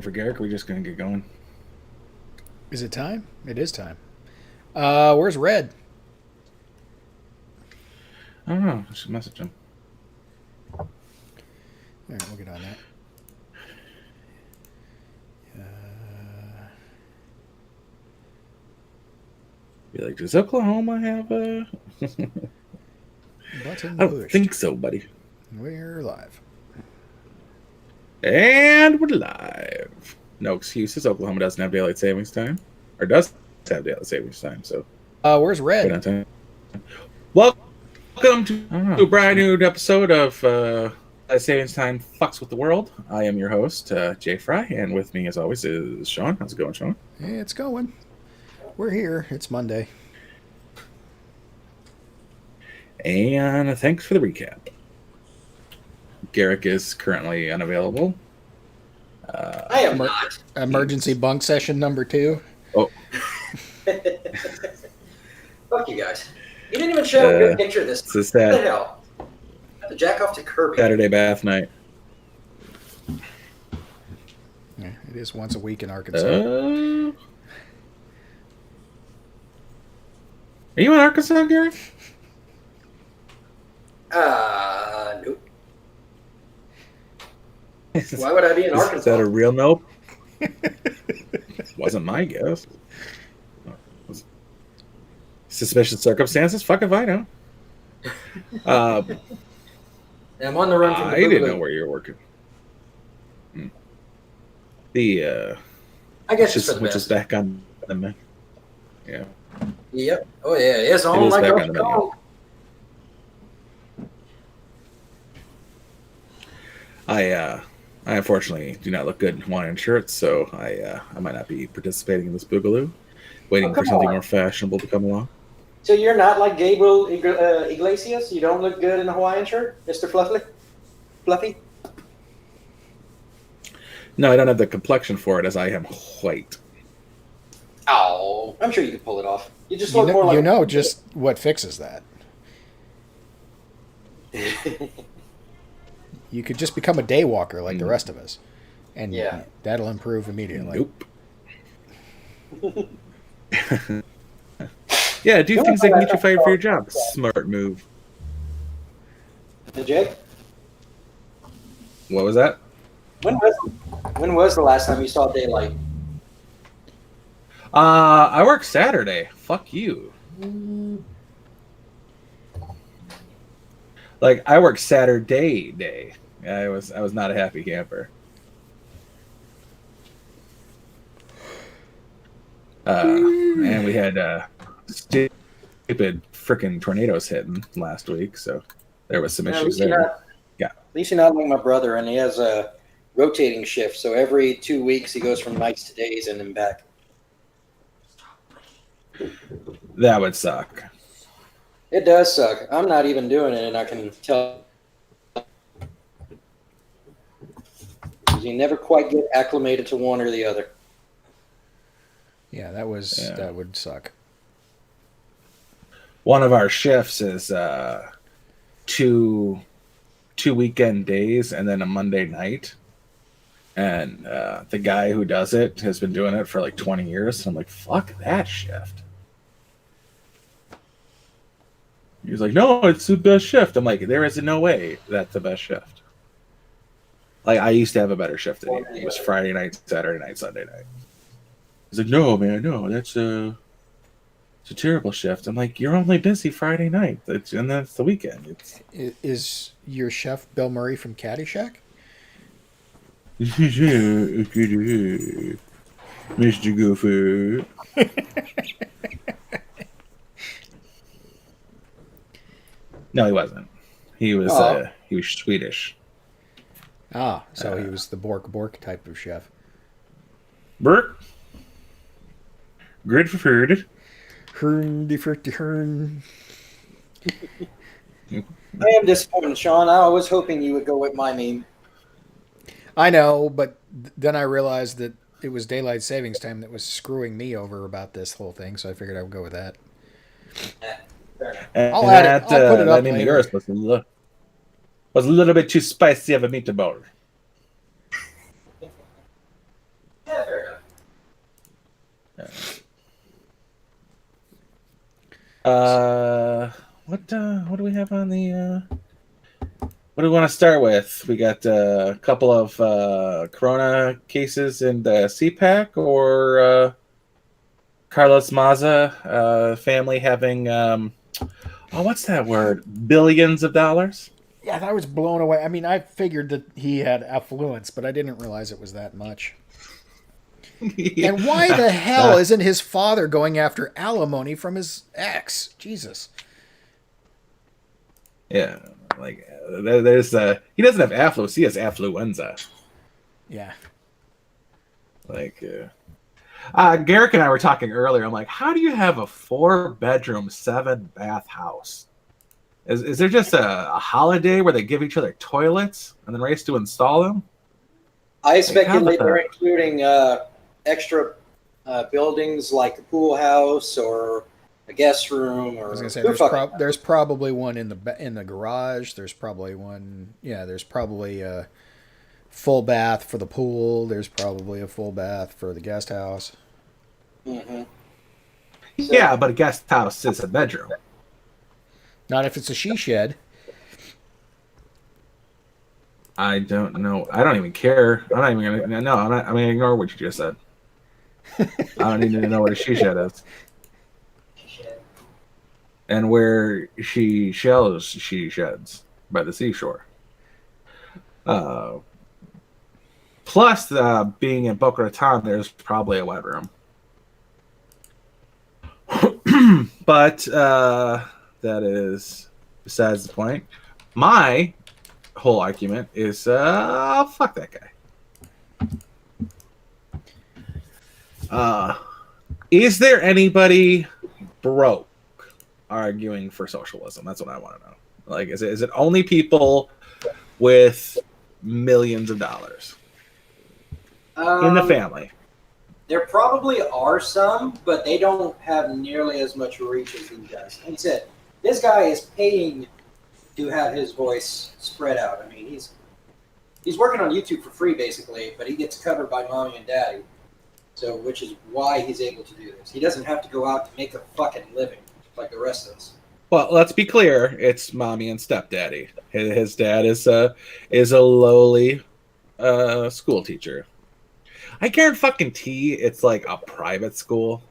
For Garrick, we're just gonna get going. Is it time? It is time. Where's Red? I don't know. I should message him. All right, we'll get on that. Be like, does Oklahoma have a? Button I don't pushed. think so, buddy. We're live. And we're live. No excuses. Oklahoma doesn't have daylight savings time, or does have daylight savings time. So, Where's Red? good on time. Welcome to a brand new episode of Daylight Savings Time Fucks with the World. I am your host, Jay Fry, and with me, as always, is Sean. How's it going, Sean? Hey, it's going. We're here. It's Monday. And thanks for the recap. Garrick is currently unavailable. I am not. Emergency bunk session number 2. Oh, Fuck you guys. You didn't even show a good picture of this. It's a What the hell? I have to jack off to Kirby. Saturday bath night. Yeah, it is once a week in Arkansas. Are you in Arkansas, Garrick? Nope. Why would I be in Arkansas? Is that a real nope? Wasn't my guess. Suspicious circumstances? Fuck if I know. I'm on the run from the I didn't Boogaloo. know where you were working. The I guess it's for the which best. is back on the menu. Yeah. Yep. Oh yeah, it's It on is like back a on the menu. dog. I unfortunately do not look good in Hawaiian shirts, so I might not be participating in this boogaloo. Waiting Oh, for come something on. more fashionable to come along. So you're not like Gabriel Iglesias? You don't look good in a Hawaiian shirt, Mr. Fluffy? No, I don't have the complexion for it, as I am white. Oh, I'm sure you could pull it off. You just look more like You know just what fixes that. You could just become a day walker like the rest of us. And Yeah. that'll improve immediately. Nope. Yeah, do things that can get you fired for your job. Smart move. Hey, Jake, What was that? when was the last time you saw daylight? I work Saturday. Fuck you. Like, I work Saturday day. I was not a happy camper. And we had stupid freaking tornadoes hitting last week, so there was some At issues least you're there. not- Yeah. At least you're not like my brother, and he has a rotating shift. So every 2 weeks, he goes from nights to days and then back. That would suck. It does suck. I'm not even doing it, and I can tell. 'Cause you never quite get acclimated to one or the other. Yeah, that would suck. One of our shifts is two weekend days and then a Monday night. And the guy who does it has been doing it for like 20 years. So I'm like, fuck that shift. He's like, no, it's the best shift. I'm like, there is no way that's the best shift. Like, I used to have a better shift than you. It was Friday night, Saturday night, Sunday night. He's like, no, man, no, it's a terrible shift. I'm like, you're only busy Friday night, and that's the weekend. Is your chef Bill Murray from Caddyshack? Mr. Gopher. No, he wasn't. He was Swedish. Ah, so he was the Bork type of chef. Burke. Good for food. Hern, Hern. I am disappointed, Sean. I was hoping you would go with my meme. I know, but then I realized that it was daylight savings time that was screwing me over about this whole thing, so I figured I would go with that. Fair enough. And I'll add it. I'll put it up that name of later. yours was a little bit too spicy of a meatball. What do we have on the? What do we want to start with? We got a couple of Corona cases in the CPAC, or Carlos Maza family having what's that word? Billions of dollars. Yeah, I was blown away. I mean, I figured that he had affluence, but I didn't realize it was that much. And why the hell isn't his father going after alimony from his ex? Jesus. Yeah, like there's he doesn't have affluence; he has affluenza. Yeah. Like, Garrick and I were talking earlier. I'm like, how do you have a 4-bedroom, 7-bath house? Is there just a holiday where they give each other toilets and then race to install them? I speculate they're including extra buildings like a pool house or a guest room. Or I was gonna say there's probably one in the garage. There's probably one. Yeah, there's probably a full bath for the pool. There's probably a full bath for the guest house. Mm-hmm. So, yeah, but a guest house is a bedroom. Not if it's a she shed. I don't know. I don't even care. I'm not even gonna. No, I'm gonna ignore what you just said. I don't need to know what a she shed is. And where she sheds by the seashore. Plus, being in Boca Raton, there's probably a wet room. But that is besides the point. My whole argument is, fuck that guy. Is there anybody broke arguing for socialism? That's what I want to know. Like, is it only people with millions of dollars in the family? There probably are some, but they don't have nearly as much reach as he does. Like I said, this guy is paying to have his voice spread out. I mean, he's working on YouTube for free, basically, but he gets covered by mommy and daddy. So, which is why he's able to do this. He doesn't have to go out to make a fucking living like the rest of us. Well, let's be clear. It's mommy and stepdaddy. His dad is a lowly school teacher. I guarantee it's like a private school,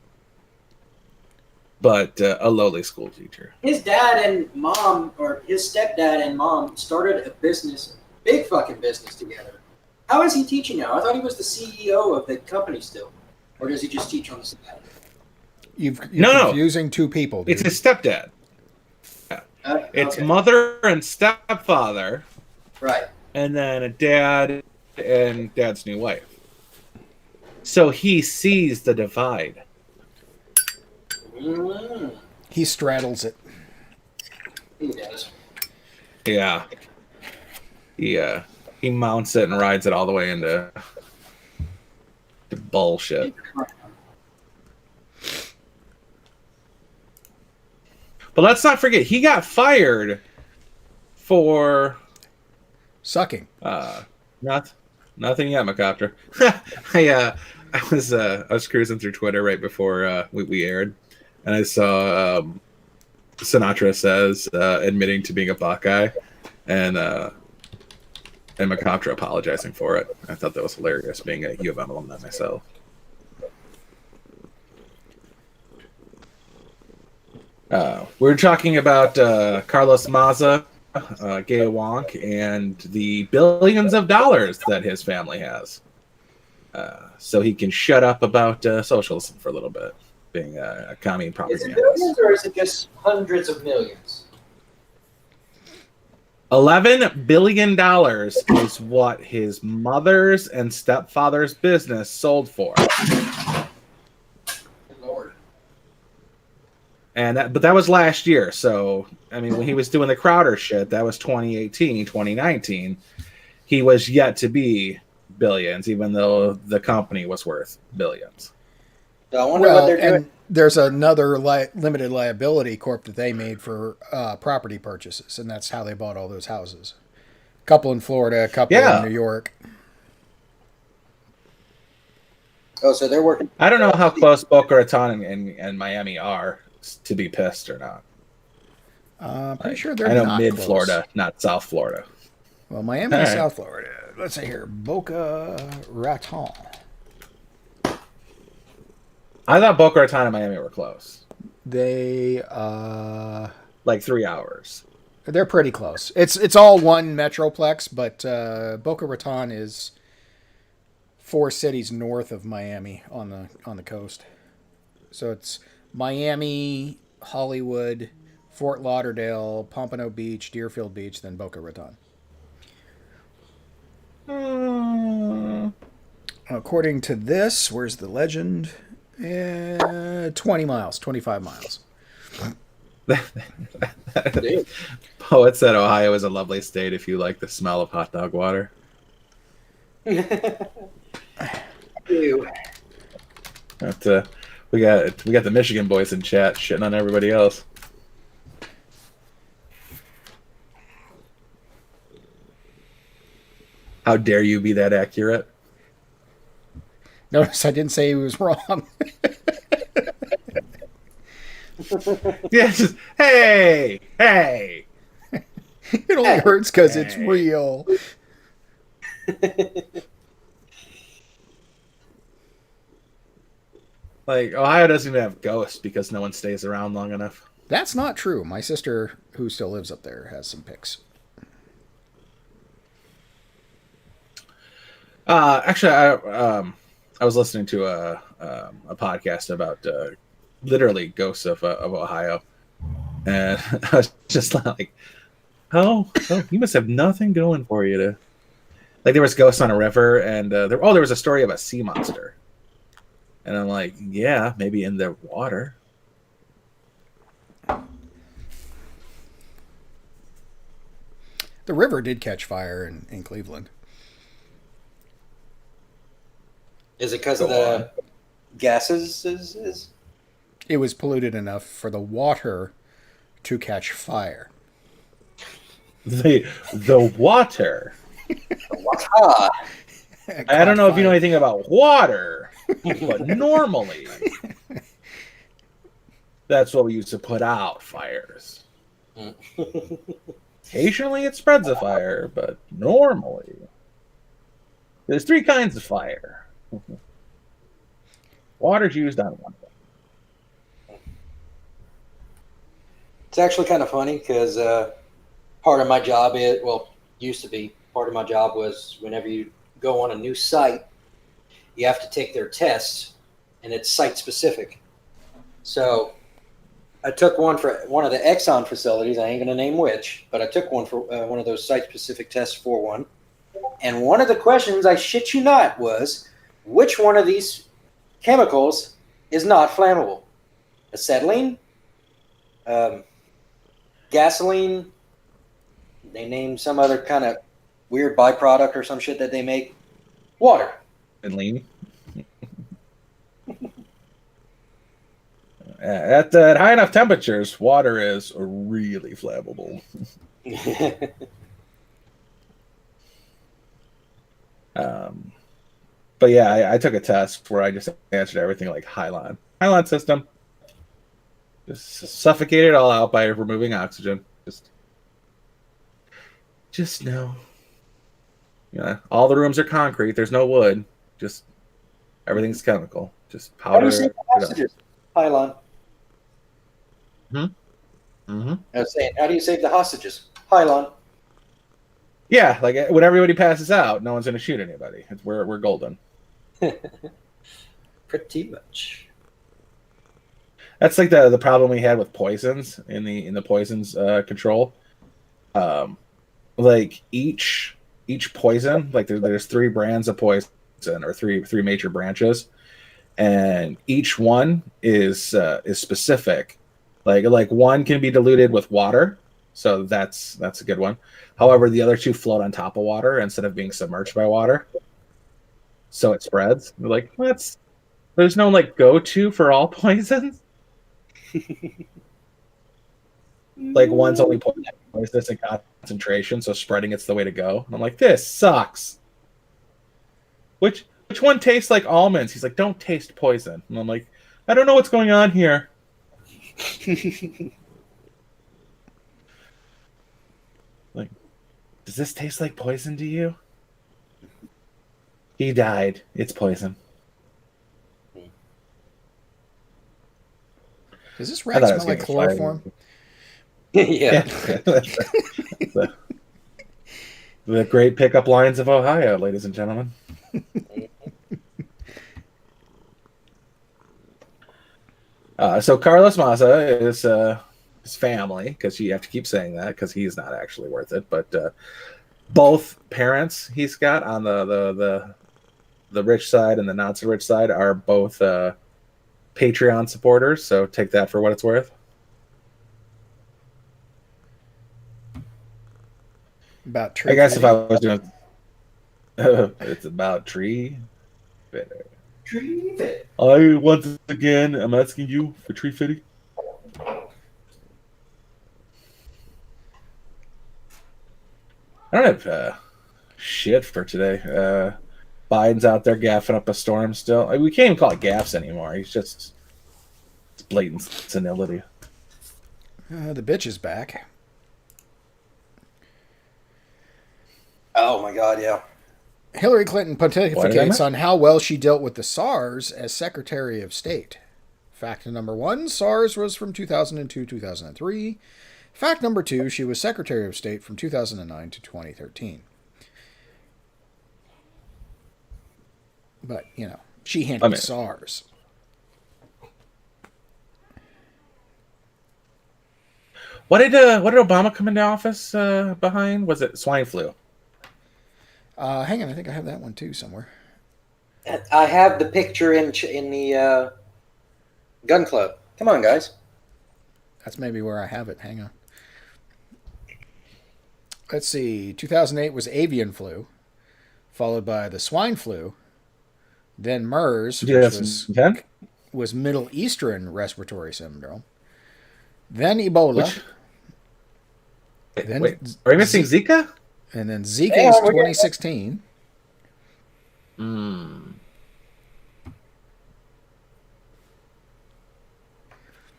but a lowly school teacher. His dad and mom, or his stepdad and mom, started a business, big fucking business together. How is he teaching now? I thought he was the CEO of the company still. Or does he just teach on the side? You're confusing two people, dude. It's his stepdad. It's okay. Mother and stepfather. Right. And then a dad and dad's new wife. So he sees the divide. Mm. He straddles it. He does. Yeah. He mounts it and rides it all the way into bullshit. But let's not forget, he got fired for sucking. Nothing yet, Macopter. I was cruising through Twitter right before we aired, and I saw Sinatra Says admitting to being a Buckeye, and Macopter apologizing for it. I thought that was hilarious, being a U of M alumni myself. We're talking about Carlos Maza, Gay Wonk, and the billions of dollars that his family has. So he can shut up about socialism for a little bit, being a commie propagandist. Is it billions or is it just hundreds of millions? $11 billion is what his mother's and stepfather's business sold for. Lord. But that was last year. So, I mean, when he was doing the Crowder shit, that was 2018, 2019. He was yet to be billions, even though the company was worth billions. So I wonder what they're doing. And there's another limited liability corp that they made for property purchases, and that's how they bought all those houses. A couple in Florida, a couple in New York. Oh, so they're working. I don't know how close Boca Raton and Miami are. to be pissed or not. Pretty sure they're I know not mid close. Florida, not South Florida. Well, Miami All is right. South Florida. Let's see here. Boca Raton. I thought Boca Raton and Miami were close. They Like 3 hours. they're pretty close. It's all one metroplex, but Boca Raton is 4 cities north of Miami on the coast. So it's Miami, Hollywood, Fort Lauderdale, Pompano Beach, Deerfield Beach, then Boca Raton. According to this, where's the legend? 20 miles, 25 miles. Poet said Ohio is a lovely state if you like the smell of hot dog water. Ew. But, we got the Michigan boys in chat shitting on everybody else. How dare you be that accurate? Notice I didn't say he was wrong. Yeah, just hey. It only hurts because it's real. Like, Ohio doesn't even have ghosts because no one stays around long enough. That's not true. My sister, who still lives up there, has some pics. Actually, I was listening to a podcast about literally ghosts of Ohio, and I was just like, "Oh, you must have nothing going for you to." Like, there was ghosts on a river, and there was a story of a sea monster, and I'm like, "Yeah, maybe in the water." The river did catch fire in Cleveland. Is it because of the gases? Is It was polluted enough for the water to catch fire. The water. ah, I don't know if you know anything about water, but normally that's what we use to put out fires. Occasionally it spreads a fire, but normally there's 3 kinds of fire. Water's used on one. it's actually kind of funny because part of my job used to be part of my job was whenever you go on a new site, you have to take their tests, and it's site specific. So I took one for one of the Exxon facilities. I ain't going to name which, but I took one for one of those site-specific tests for one. And one of the questions, I shit you not, was which one of these chemicals is not flammable? Acetylene? Gasoline? They named some other kind of weird byproduct or some shit that they make. Water. And lean. At high enough temperatures, water is really flammable. But yeah, I took a test where I just answered everything like Hylon system. Just suffocate it all out by removing oxygen. Just no. Yeah, all the rooms are concrete. There's no wood. Just everything's chemical. Just How do powder. you save the hostages? Hylon. Mm-hmm. I was saying, how do you save the hostages? Hylon. Yeah, like when everybody passes out, no one's going to shoot anybody. We're golden. Pretty much. That's like the problem we had with poisons in the poisons control. Like each poison, like there's 3 brands of poison or three major branches, and each one is specific. Like one can be diluted with water, so that's a good one. However, the other 2 float on top of water instead of being submerged by water, so it spreads. We're like, there's no like go-to for all poisons. Like one's only poisonous in concentration, so spreading it's the way to go. And I'm like, this sucks. Which one tastes like almonds? He's like, don't taste poison. And I'm like, I don't know what's going on here. Like, does this taste like poison to you? He died. It's poison. Does this I rag thought I was smell like getting chloroform? Yeah. the, the great pickup lines of Ohio, ladies and gentlemen. So Carlos Maza is his family, because you have to keep saying that because he's not actually worth it. But both parents he's got on the rich side and the not so rich side are both Patreon supporters. So take that for what it's worth. About tree I guess if I fitting? was doing, it's about tree. Tree fit. I once again am asking you for tree fitting. I don't have shit for today. Biden's out there gaffing up a storm still. We can't even call it gaffs anymore. He's just it's blatant senility. The bitch is back. Oh my God, yeah. Hillary Clinton What did I pontificates miss? on how well she dealt with the SARS as Secretary of State. Fact number 1, SARS was from 2002-2003. Fact number 2, she was Secretary of State from 2009 to 2013. But, you know, she handled SARS. What did Obama come into office behind? Was it swine flu? Hang on, I think I have that one too somewhere. I have the picture in the gun club. Come on, guys. That's maybe where I have it. Hang on. Let's see. 2008 was avian flu, followed by the swine flu, then MERS, which was Middle Eastern respiratory syndrome, then Ebola. Wait, are we missing Zika? And then Zika is 2016.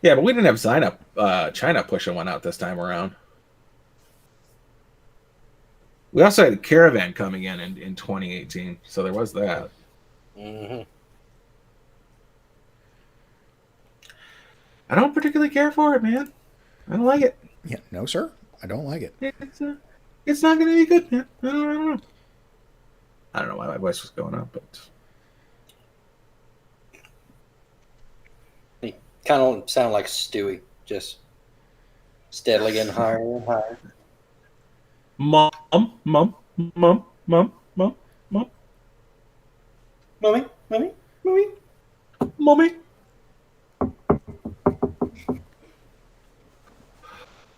Yeah, but we didn't have China pushing one out this time around. We also had a caravan coming in 2018, so there was that. Mm-hmm. I don't particularly care for it, man. I don't like it. Yeah, no, sir. I don't like it. It's not going to be good, man. I don't know. I don't know why my voice was going up, but You kind of sound like Stewie, just steadily getting higher and higher. Mom. Mommy.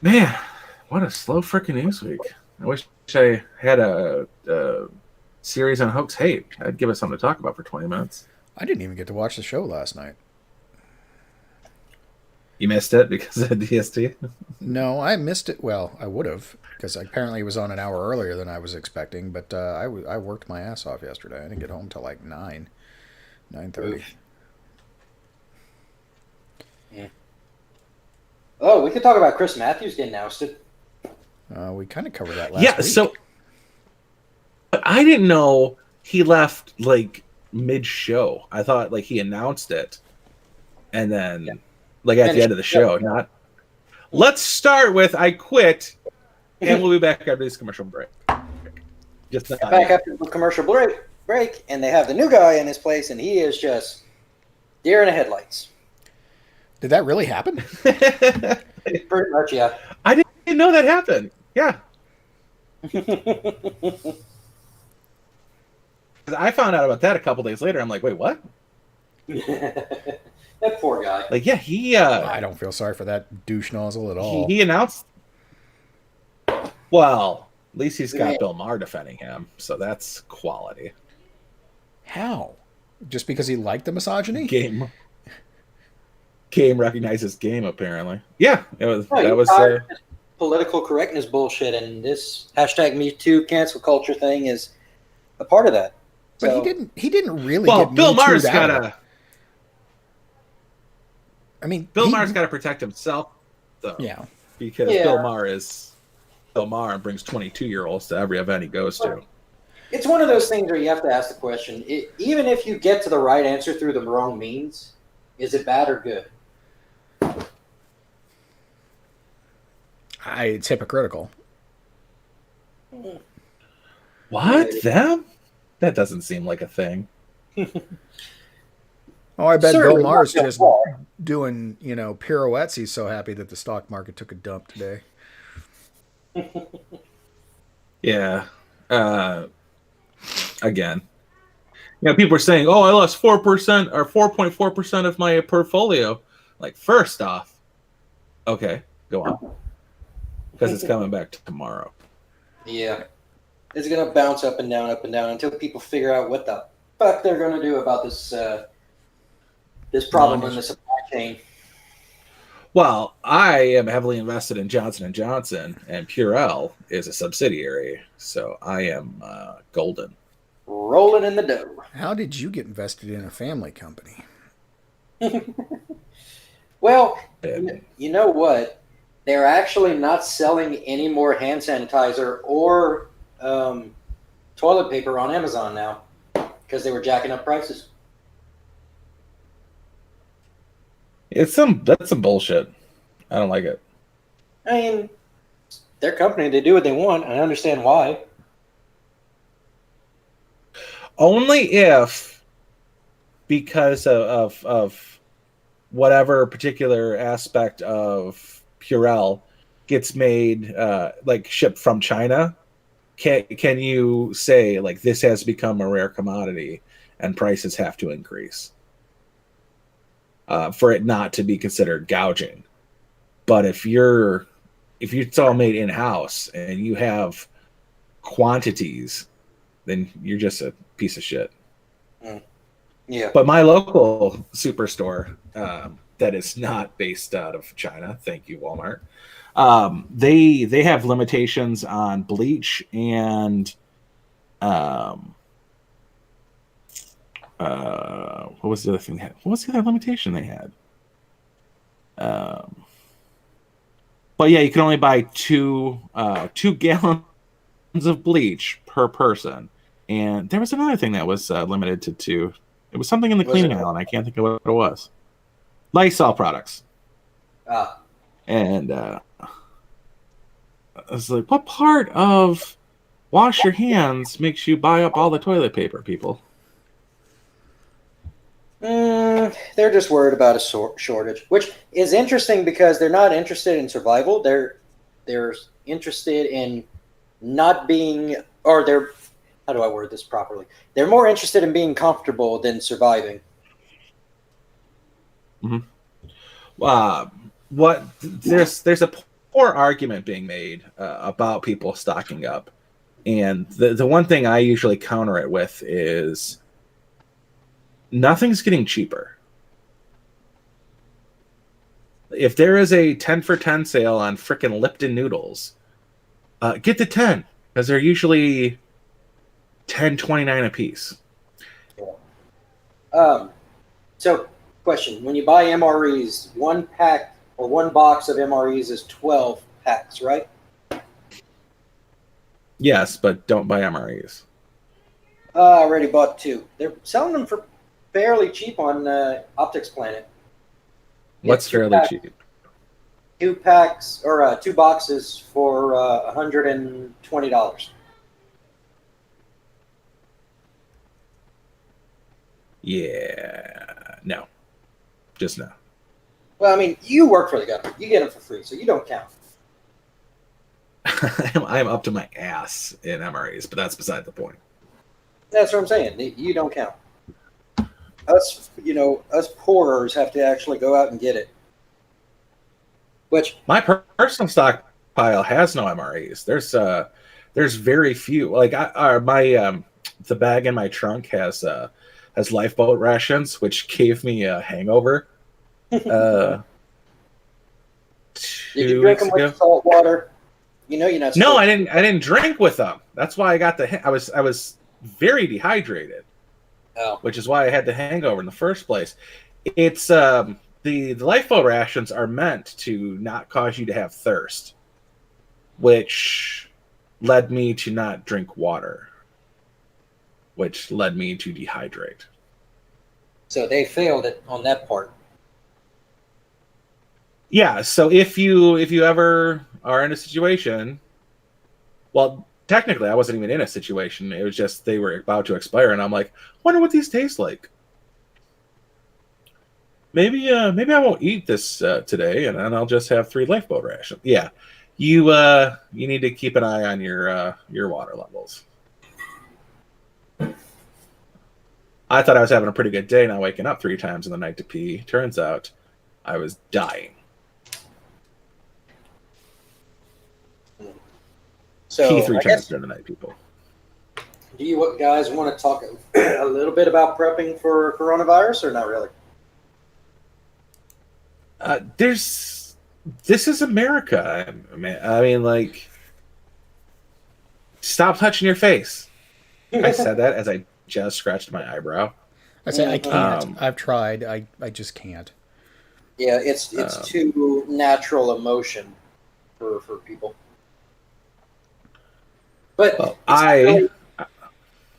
Man, what a slow freaking news week. I wish I had a series on hoax hate. I'd give us something to talk about for 20 minutes. I didn't even get to watch the show last night. You missed it because of DST? No, I missed it. Well, I would have, because apparently it was on an hour earlier than I was expecting, but I worked my ass off yesterday. I didn't get home till like 9:30. Yeah. Oh, we could talk about Chris Matthews getting ousted. We kind of covered that last week. So but I didn't know he left like mid-show. I thought like he announced it and then like at the end of the show. Not. Let's start with I quit, and we'll be back after this commercial break. Just back after the commercial break, and they have the new guy in his place, and he is just deer in the headlights. Did that really happen? Pretty much, yeah. I didn't know that happened. Yeah. I found out about that a couple days later. I'm like, wait, what? That poor guy. Like, yeah, he. I don't feel sorry for that douche nozzle at all. He announced. Well, at least he's got Bill Maher defending him, so that's quality. How? Just because he liked the misogyny? Game recognizes game, apparently. Yeah, it was. Oh, that was political correctness bullshit, and this #MeToo cancel culture thing is a part of that. But he didn't really well, get Bill Me Too'd Maher's out got of it. a. I mean, Bill Maher's got to protect himself, though. Yeah. Because Bill Maher is Bill Maher and brings 22-year-olds to every event he goes to. It's one of those things where you have to ask the question, even if you get to the right answer through the wrong means, is it bad or good? It's hypocritical. What? Them? That doesn't seem like a thing. Oh, I bet Certainly Bill Maher's not just Bill doing, pirouettes. He's so happy that the stock market took a dump today. Yeah. Again. People are saying, oh, I lost 4% or 4.4% of my portfolio. Like, first off, okay, go on. Because it's coming back tomorrow. Yeah. It's going to bounce up and down until people figure out what the fuck they're going to do about this this problem in the supply chain. Well, I am heavily invested in Johnson & Johnson, and Purell is a subsidiary, so I am golden. Rolling in the dough. How did you get invested in a family company? Well, you know what? They're actually not selling any more hand sanitizer or toilet paper on Amazon now because they were jacking up prices. That's some bullshit. I don't like it. I mean, their company, they do what they want. I understand why. Only if, because of whatever particular aspect of Purell gets made, like shipped from China, can you say like this has become a rare commodity and prices have to increase for it not to be considered gouging? But if it's all made in house and you have quantities, then you're just a piece of shit. Yeah. But my local superstore that is not based out of China, thank you, Walmart. They have limitations on bleach and what was the other thing they had? What was the other limitation they had? But yeah, you can only buy 2 gallons of bleach per person. And there was another thing that was limited to 2. It was something in the cleaning aisle, and I can't think of what it was. Lysol products. And I was like, what part of wash your hands makes you buy up all the toilet paper, people? They're just worried about a shortage, which is interesting because they're not interested in survival. They're interested in not being, or they're, how do I word this properly? They're more interested in being comfortable than surviving. There's a poor argument being made about people stocking up, and the one thing I usually counter it with is nothing's getting cheaper. If there is a 10 for 10 sale on frickin' Lipton noodles, get the 10 because they're usually $10.29 a piece. So, question: when you buy MREs, 1 pack or 1 box of MREs is 12 packs, right? Yes, but don't buy MREs. I already bought 2. They're selling them for fairly cheap on Optics Planet. What's fairly cheap? 2 packs or 2 boxes for $120. Yeah, no, just no. Well, I mean, you work for the government. You get them for free, so you don't count. I'm up to my ass in MREs, but that's beside the point. That's what I'm saying. You don't count. Us poorers have to actually go out and get it. Which my personal stockpile has no MREs. There's very few. Like the bag in my trunk has lifeboat rations, which gave me a hangover. Did you drink them with salt water? You're not. No, I didn't drink with them. That's why I got I was very dehydrated. Oh. Which is why I had the hangover in the first place. It's the lifeboat rations are meant to not cause you to have thirst, which led me to not drink water, which led me to dehydrate. So they failed it on that part. Yeah, so if you ever are in a situation, well, technically I wasn't even in a situation. It was just they were about to expire, and I'm like, wonder what these taste like. Maybe maybe I won't eat this today, and then I'll just have 3 lifeboat rations. Yeah, you need to keep an eye on your water levels. I thought I was having a pretty good day, not waking up 3 times in the night to pee. Turns out I was dying. So Pee 3 I times guess, during the night, people. do you guys want to talk a little bit about prepping for coronavirus, or not really? This is America. I mean, like, stop touching your face. I said that as I just scratched my eyebrow. I say I can't. Um, I've tried. I just can't. Yeah, it's too natural emotion for people. But well,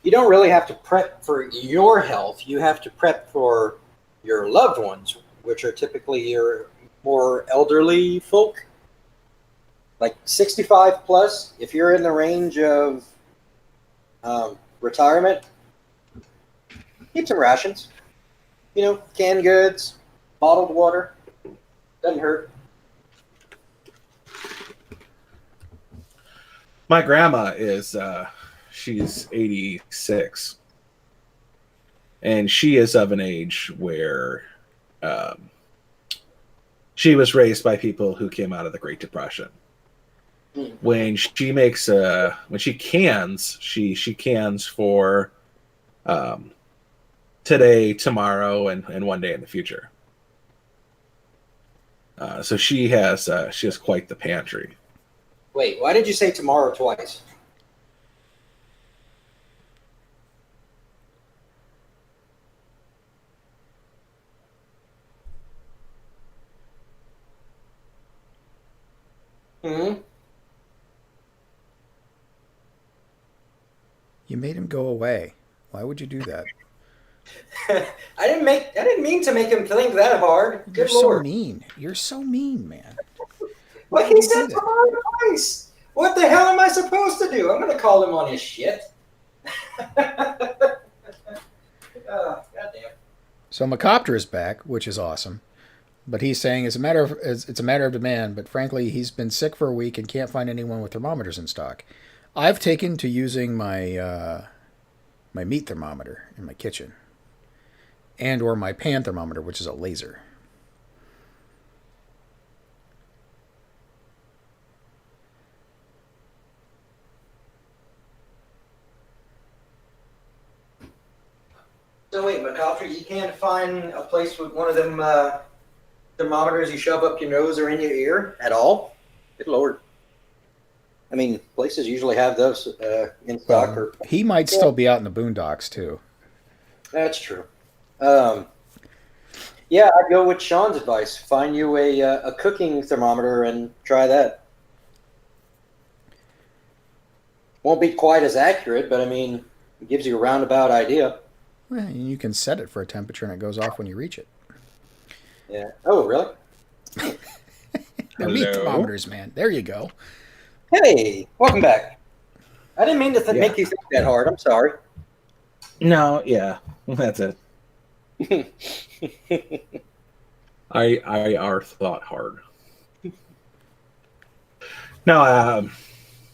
you don't really have to prep for your health. You have to prep for your loved ones, which are typically your more elderly folk, like 65 plus. If you're in the range of retirement, keep some rations. You know, canned goods, bottled water. Doesn't hurt. my grandma is she's 86, and she is of an age where um, she was raised by people who came out of the Great Depression. When she makes when she cans, she cans for um, today, tomorrow, and one day in the future. So she has quite the pantry. Wait, why did you say tomorrow twice? Hmm. You made him go away. Why would you do that? I didn't mean to make him think that hard. You're Good so lord. mean. You're so mean, man. But Why he would you said do that? tomorrow twice. What the hell am I supposed to do? I'm going to call him on his shit. Goddamn. So Macopter is back, which is awesome. But he's saying it's a matter of demand. But frankly, he's been sick for a week and can't find anyone with thermometers in stock. I've taken to using my meat thermometer in my kitchen, and or my pan thermometer, which is a laser. So wait, McCoffrey, you can't find a place with one of them thermometers you shove up your nose or in your ear at all? Good lord. I mean, places usually have those in stock. Or He might still be out in the boondocks too. that's true. Yeah, I'd go with Sean's advice. Find you a cooking thermometer and try that. Won't be quite as accurate, but I mean, it gives you a roundabout idea. Well, and you can set it for a temperature and it goes off when you reach it. Yeah. Oh, really? They're meat Hello? thermometers, man. There you go. Hey, welcome back. I didn't mean to make you think that hard. I'm sorry. No, yeah, that's it. I are thought hard. No,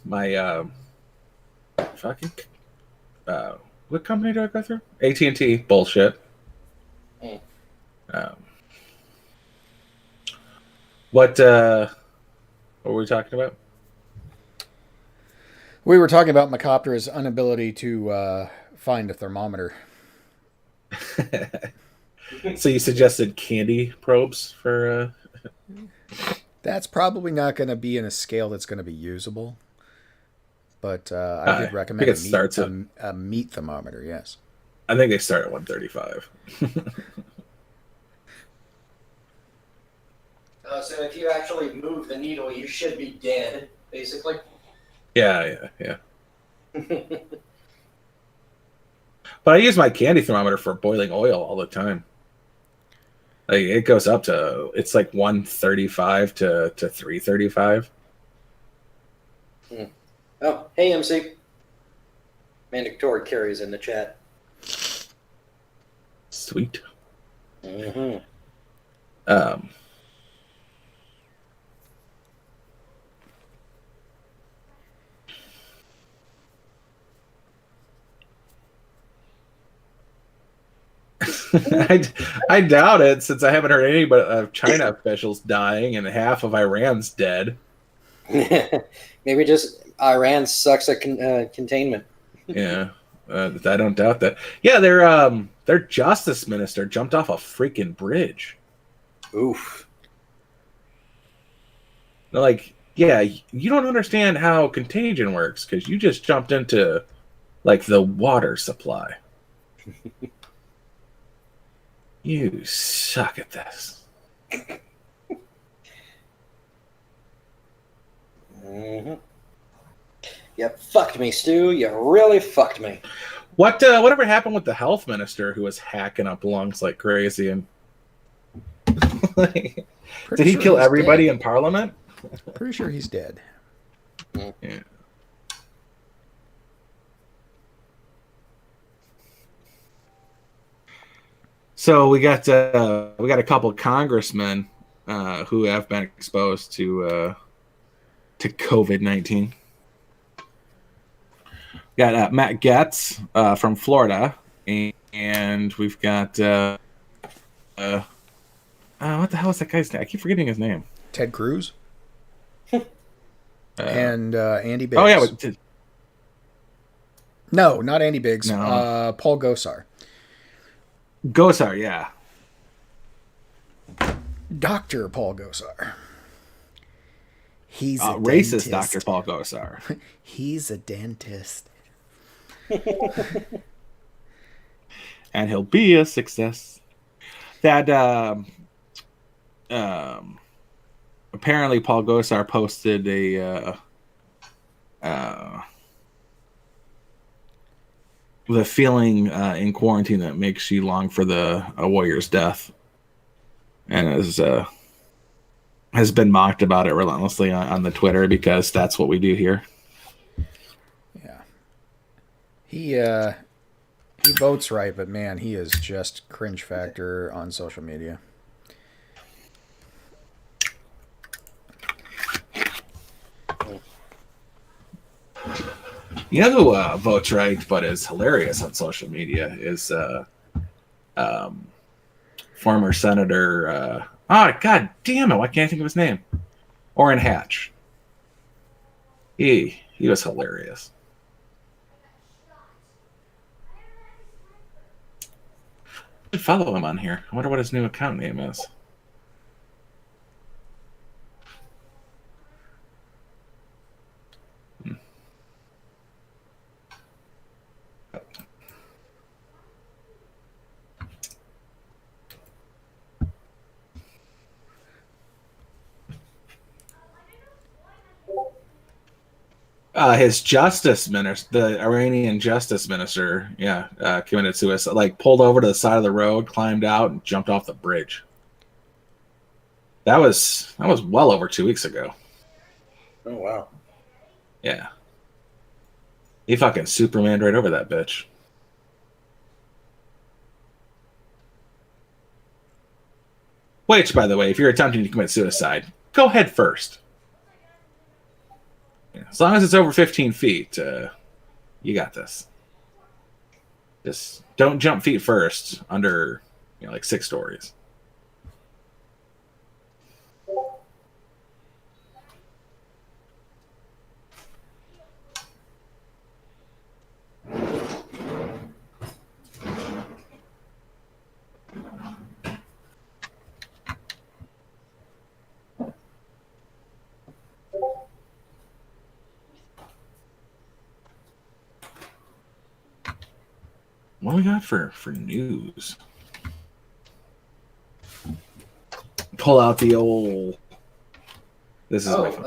my fucking what company do I go through? AT&T bullshit. Mm. Um, what were we talking about? We were talking about Macopter's inability to find a thermometer. So you suggested candy probes for That's probably not going to be in a scale that's going to be usable. But I did recommend it starts at, a meat thermometer, yes. I think they start at 135. So if you actually move the needle, you should be dead, basically. Yeah. But I use my candy thermometer for boiling oil all the time. Like it goes up to, it's like 135 to 335. Oh, hey, MC. Mandatory carries in the chat. Sweet. Mm-hmm. I doubt it, since I haven't heard any but China officials dying and half of Iran's dead. Maybe just Iran sucks at containment. Yeah, I don't doubt that. Yeah, their justice minister jumped off a freaking bridge. Oof. They're like, yeah, you don't understand how contagion works because you just jumped into like the water supply. You suck at this. Mm-hmm. You fucked me, Stu. You really fucked me. Whatever happened with the health minister who was hacking up lungs like crazy? And did he kill everybody in Parliament? Pretty sure he's dead. Yeah. So we got a couple of congressmen who have been exposed to COVID-19. Got Matt Getz from Florida, and we've got what the hell is that guy's name? I keep forgetting his name. Ted Cruz and Andy Biggs. Oh yeah, no, not Andy Biggs. No. Paul Gosar. Gosar, yeah. Dr. Paul Gosar. He's a racist dentist. Dr. Paul Gosar. He's a dentist. And he'll be a success. That apparently Paul Gosar posted the feeling in quarantine that makes you long for a warrior's death, and has been mocked about it relentlessly on the Twitter because that's what we do here. Yeah. He votes right, but man, he is just cringe factor on social media. You know who votes right but is hilarious on social media is former Senator. God damn it! Why can't I think of his name? Orrin Hatch. He was hilarious. I should follow him on here. I wonder what his new account name is. His justice minister, the Iranian justice minister, committed suicide. Like pulled over to the side of the road, climbed out, and jumped off the bridge. That was well over 2 weeks ago. Oh wow! Yeah, he fucking Supermaned right over that bitch. Which, by the way, if you're attempting to commit suicide, go head first. As long as it's over 15 feet, you got this. Just don't jump feet first under, like 6 stories. What do we got for news? Pull out the old This is my phone.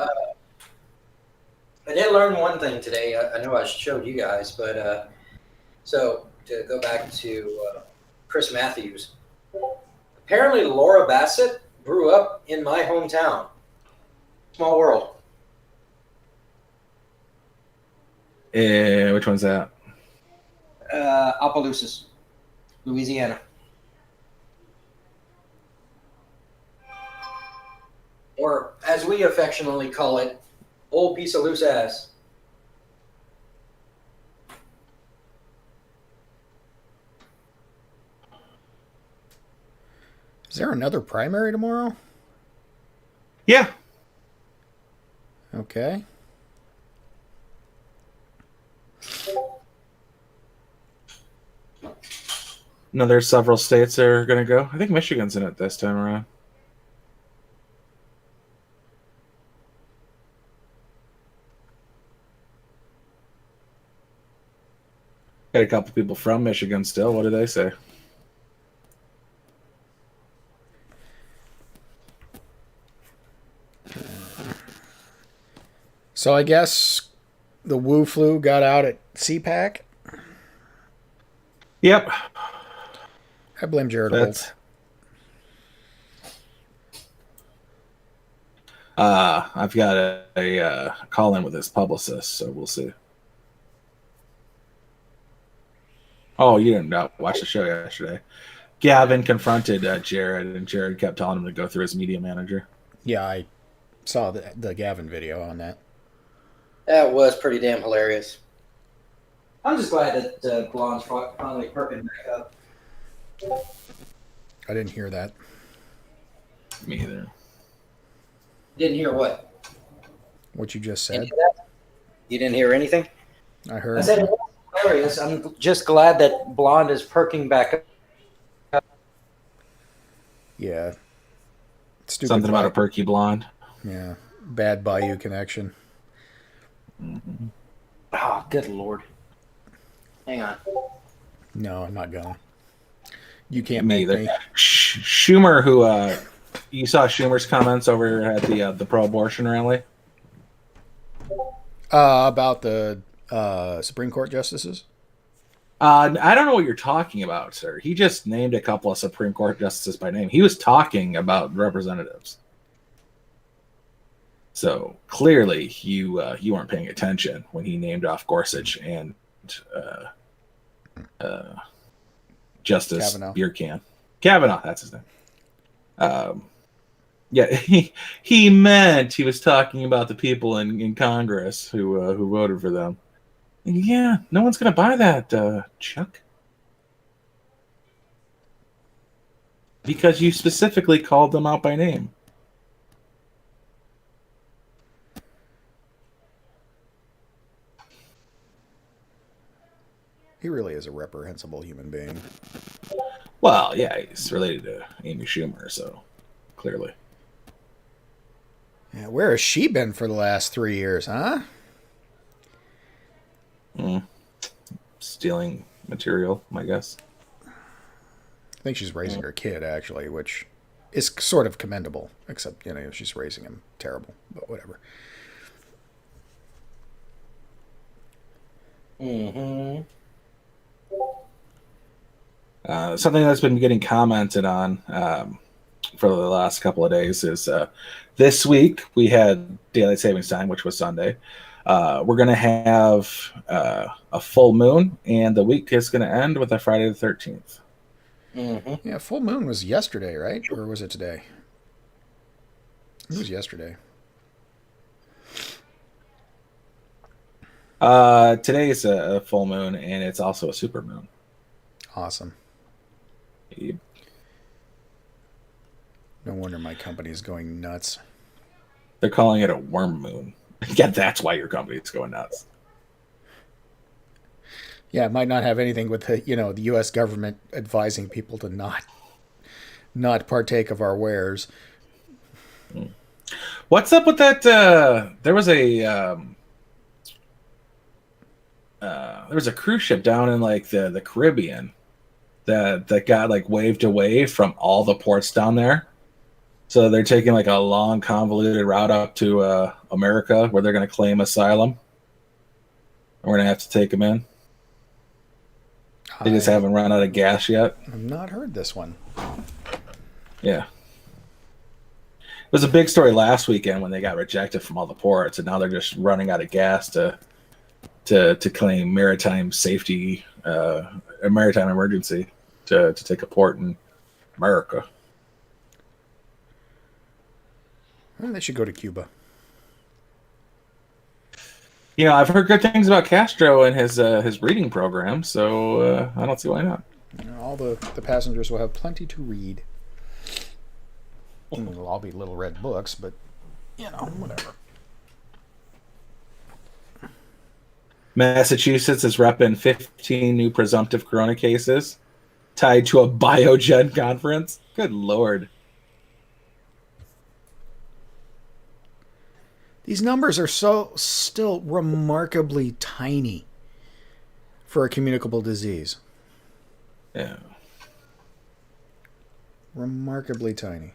I did learn one thing today. I know I showed you guys, but so to go back to Chris Matthews, apparently Laura Bassett grew up in my hometown. Small world. Which one's that? Opelousas, Louisiana. Or as we affectionately call it, old piece of loose ass. Is there another primary tomorrow? Yeah. Okay. No, there's several states that are going to go. I think Michigan's in it this time around. Got a couple people from Michigan still. What do they say? So I guess the Wu flu got out at CPAC. Yep. I blame Jared That's- Holt. I've got a call in with his publicist, so we'll see. Oh, you didn't watch the show yesterday. Gavin confronted Jared, and Jared kept telling him to go through his media manager. Yeah, I saw the Gavin video on that. That was pretty damn hilarious. I'm just glad that Blonde's finally perking back up. I didn't hear that. Me either. Didn't hear what? What you just Didn't said. hear that? You didn't hear anything? I I heard. said it was hilarious. I'm just glad that Blonde is perking back up. Yeah. Stupid. Something about a perky blonde. Yeah. Bad Bayou connection. Mm-hmm. Oh, good lord. Hang on. No, I'm not gonna. You can't Me make either. me. Schumer, who you saw Schumer's comments over at the pro-abortion rally. About the Supreme Court justices. I don't know what you're talking about, sir. He just named a couple of Supreme Court justices by name. He was talking about representatives. So clearly, you weren't paying attention when he named off Gorsuch and Justice Kavanaugh. Burkan. Kavanaugh, that's his name. Yeah, he meant he was talking about the people in Congress who voted for them. And yeah, no one's gonna buy that, Chuck, because you specifically called them out by name. He really is a reprehensible human being. Well, yeah, he's related to Amy Schumer, so clearly. Yeah, where has she been for the last 3 years, huh? Stealing material, I guess. I think she's raising her kid, actually, which is sort of commendable, except, she's raising him terrible, but whatever. Mm-hmm. Something that's been getting commented on for the last couple of days is this week we had daylight savings time, which was Sunday. We're going to have a full moon, and the week is going to end with a Friday the 13th. Mm-hmm. Yeah, full moon was yesterday, right? Or was it today? It was yesterday. Today is a full moon, and it's also a super moon. Awesome. Yep. No wonder my company is going nuts. They're calling it a worm moon. Yeah, that's why your company's going nuts. Yeah, it might not have anything with the U.S. government advising people to not partake of our wares. What's up with that? There was a cruise ship down in like the Caribbean that got like waved away from all the ports down there. So they're taking like a long, convoluted route up to America where they're going to claim asylum. And we're going to have to take them in. They just haven't run out of gas yet. I've not heard this one. Yeah. It was a big story last weekend when they got rejected from all the ports, and now they're just running out of gas to claim maritime safety, a maritime emergency to take a port in America. Well, they should go to Cuba. You know, I've heard good things about Castro and his reading program, so I don't see why not. You know, all the passengers will have plenty to read. It'll all be little red books, but, you know, whatever. Massachusetts is repping 15 new presumptive corona cases tied to a biogen conference. Good Lord. These numbers are still remarkably tiny for a communicable disease. Yeah. Remarkably tiny.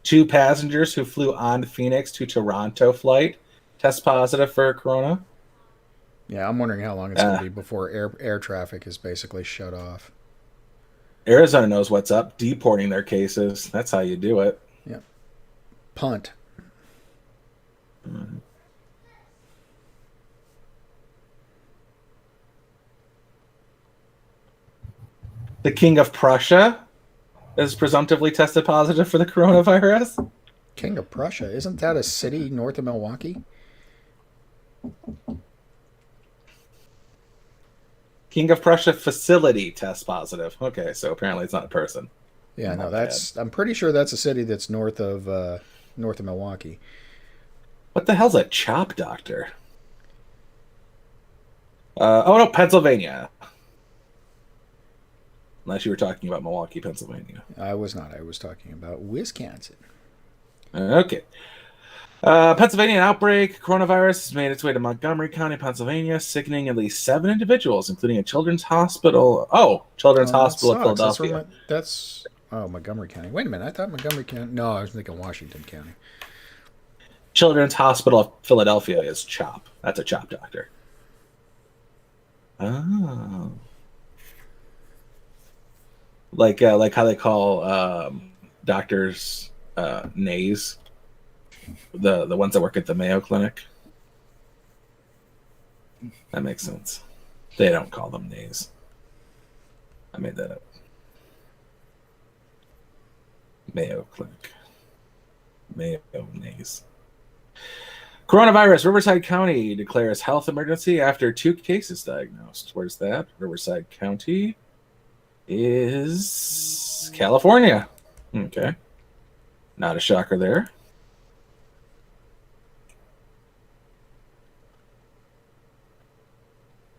2 passengers who flew on Phoenix to Toronto flight test positive for corona. Yeah, I'm wondering how long it's going to be before air traffic is basically shut off. Arizona knows what's up, deporting their cases. That's how you do it. Yeah. Punt. The King of Prussia is presumptively tested positive for the coronavirus. King of Prussia? Isn't that a city north of Milwaukee? King of Prussia facility tests positive. Okay, so apparently it's not a person. Yeah, no, that's. I'm pretty sure that's a city that's north of Milwaukee. What the hell's a chop doctor? Oh no, Pennsylvania. Unless you were talking about Milwaukee, Pennsylvania. I was not. I was talking about Wisconsin. Okay. Pennsylvania outbreak. Coronavirus has made its way to Montgomery County, Pennsylvania, sickening at least 7 individuals, including a children's hospital. Children's Hospital of Philadelphia. That's Montgomery County. Wait a minute. I thought Montgomery County. No, I was thinking Washington County. Children's Hospital of Philadelphia is CHOP. That's a CHOP doctor. Oh. Like how they call doctors nays, the ones that work at the Mayo Clinic. That makes sense. They don't call them nays. I made that up. Mayo Clinic. Mayo nays. Coronavirus. Riverside County declares health emergency after 2 cases diagnosed. Where's that? Riverside County is California. Okay. Not a shocker there.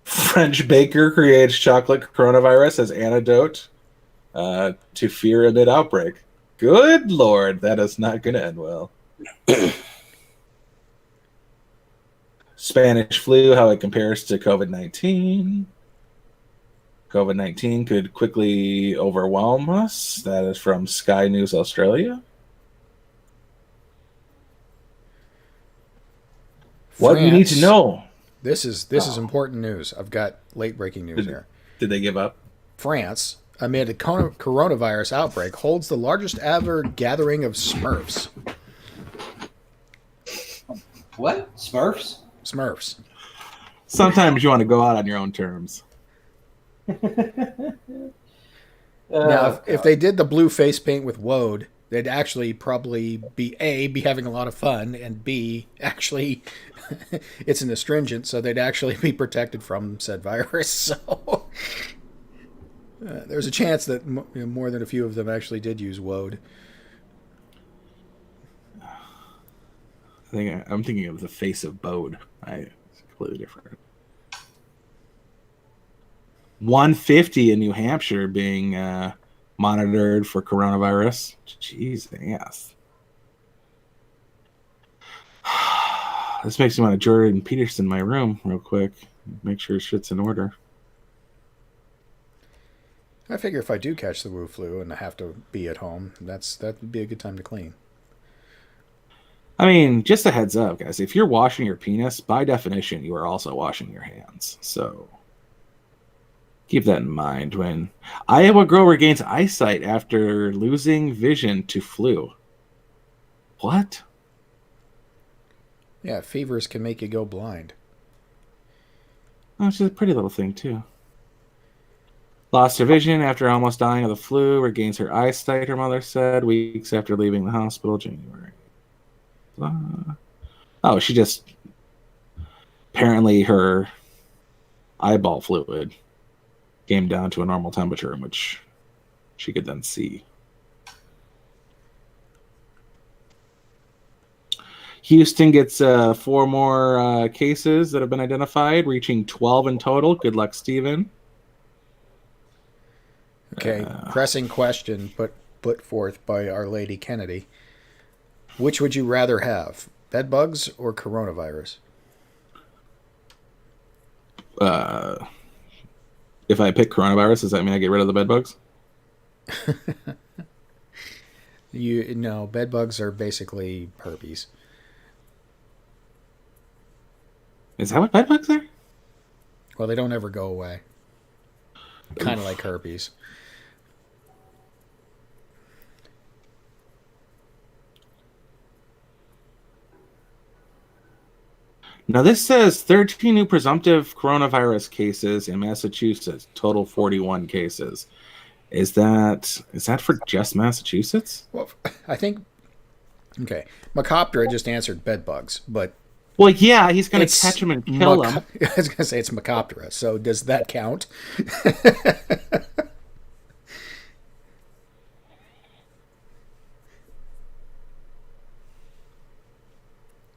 French baker creates chocolate coronavirus as antidote to fear amid outbreak. Good Lord, that is not going to end well. Spanish flu, how it compares to COVID-19. COVID-19 could quickly overwhelm us. That is from Sky News Australia. What you need to know. This is important news. I've got late breaking news here. Did they give up? France, amid a coronavirus outbreak, holds the largest ever gathering of Smurfs. What? Smurfs? Smurfs. Sometimes you want to go out on your own terms. Now, if they did the blue face paint with Woad, they'd actually probably be having a lot of fun, and B, actually, it's an astringent, so they'd actually be protected from said virus. So there's a chance that more than a few of them actually did use Woad. I'm thinking of the face of Bode. It's completely different. 150 in New Hampshire being monitored for coronavirus. Jeez, ass. This makes me want to Jordan Peterson my room real quick. Make sure shit's in order. I figure if I do catch the Wu flu and I have to be at home, that would be a good time to clean. I mean, just a heads up, guys. If you're washing your penis, by definition, you are also washing your hands. So keep that in mind. When Iowa girl regains eyesight after losing vision to flu. What? Yeah, fevers can make you go blind. Oh, it's just a pretty little thing, too. Lost her vision after almost dying of the flu. Regains her eyesight, her mother said, weeks after leaving the hospital, January. Oh, she just... Apparently her eyeball fluid came down to a normal temperature in which she could then see. Houston gets 4 more cases that have been identified, reaching 12 in total. Good luck, Steven. Okay, pressing question put forth by Our Lady Kennedy. Which would you rather have, bed bugs or coronavirus? If I pick coronavirus, does that mean I get rid of the bed bugs? No, bed bugs are basically herpes. Is that what bed bugs are? Well, they don't ever go away. Kind of like herpes. Now, this says 13 new presumptive coronavirus cases in Massachusetts, total 41 cases. Is that for just Massachusetts? Well, I think... Okay, Macoptera just answered bed bugs, but... Well, yeah, he's going to catch them and kill them. I was going to say it's Macoptera, so does that count?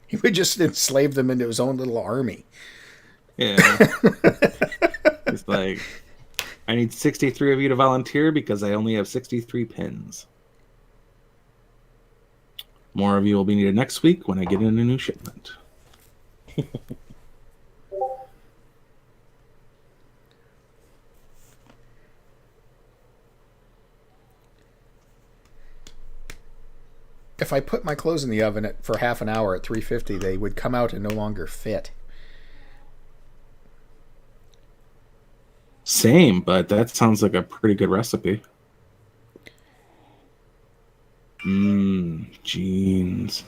He would just enslave them into his own little army. Yeah. It's like, I need 63 of you to volunteer because I only have 63 pins. More of you will be needed next week when I get in a new shipment. If I put my clothes in the oven for half an hour at 350, they would come out and no longer fit. Same, but that sounds like a pretty good recipe. Jeans.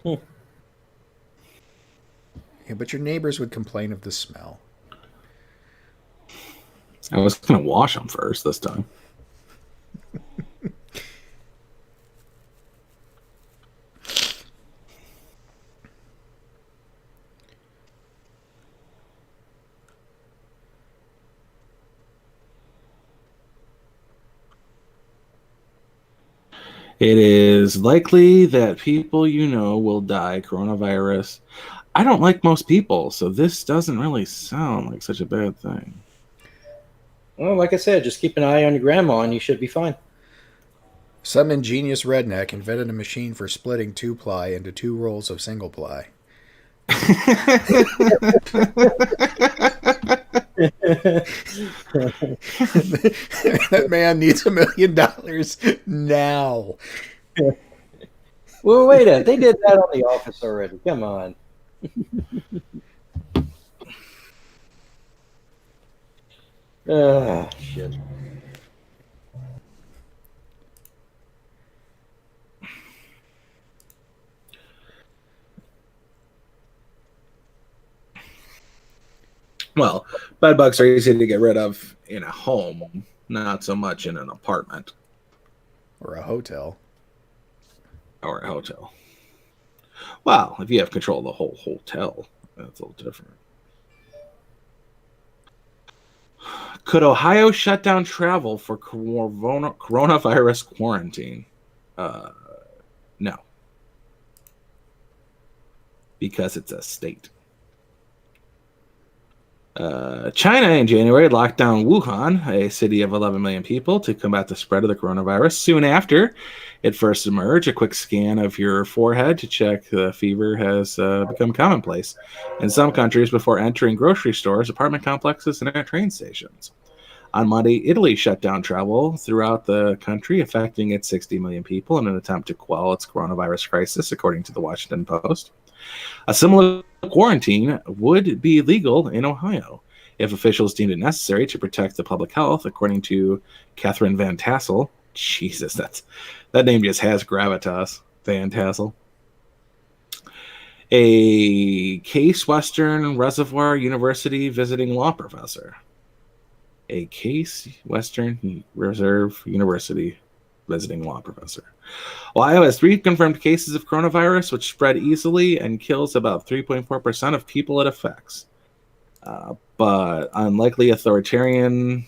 Yeah, but your neighbors would complain of the smell. I was going to wash them first this time. It is likely that people you know will die coronavirus. I don't like most people, so this doesn't really sound like such a bad thing. Well, like I said, just keep an eye on your grandma and you should be fine. Some ingenious redneck invented a machine for splitting 2-ply into 2 rolls of single-ply. That man needs $1 million now. Well, wait a they did that on The Office already. Come on. Shit. Well, bed bugs are easy to get rid of in a home, not so much in an apartment Or a hotel. or a hotel. Well, if you have control of the whole hotel, that's a little different. Could Ohio shut down travel for coronavirus quarantine? No. Because it's a state. China in January locked down Wuhan, a city of 11 million people, to combat the spread of the coronavirus. Soon after it first emerged, a quick scan of your forehead to check the fever has become commonplace in some countries before entering grocery stores, apartment complexes, and at train stations. On Monday, Italy shut down travel throughout the country, affecting its 60 million people in an attempt to quell its coronavirus crisis, according to the Washington Post. A similar quarantine would be legal in Ohio if officials deemed it necessary to protect the public health, according to Catherine Van Tassel. Jesus, that name just has gravitas. Van Tassel. A Case Western Reservoir University visiting law professor. A Case Western Reserve University visiting law professor. Ohio has 3 confirmed cases of coronavirus, which spread easily and kills about 3.4% of people it affects. But unlikely authoritarian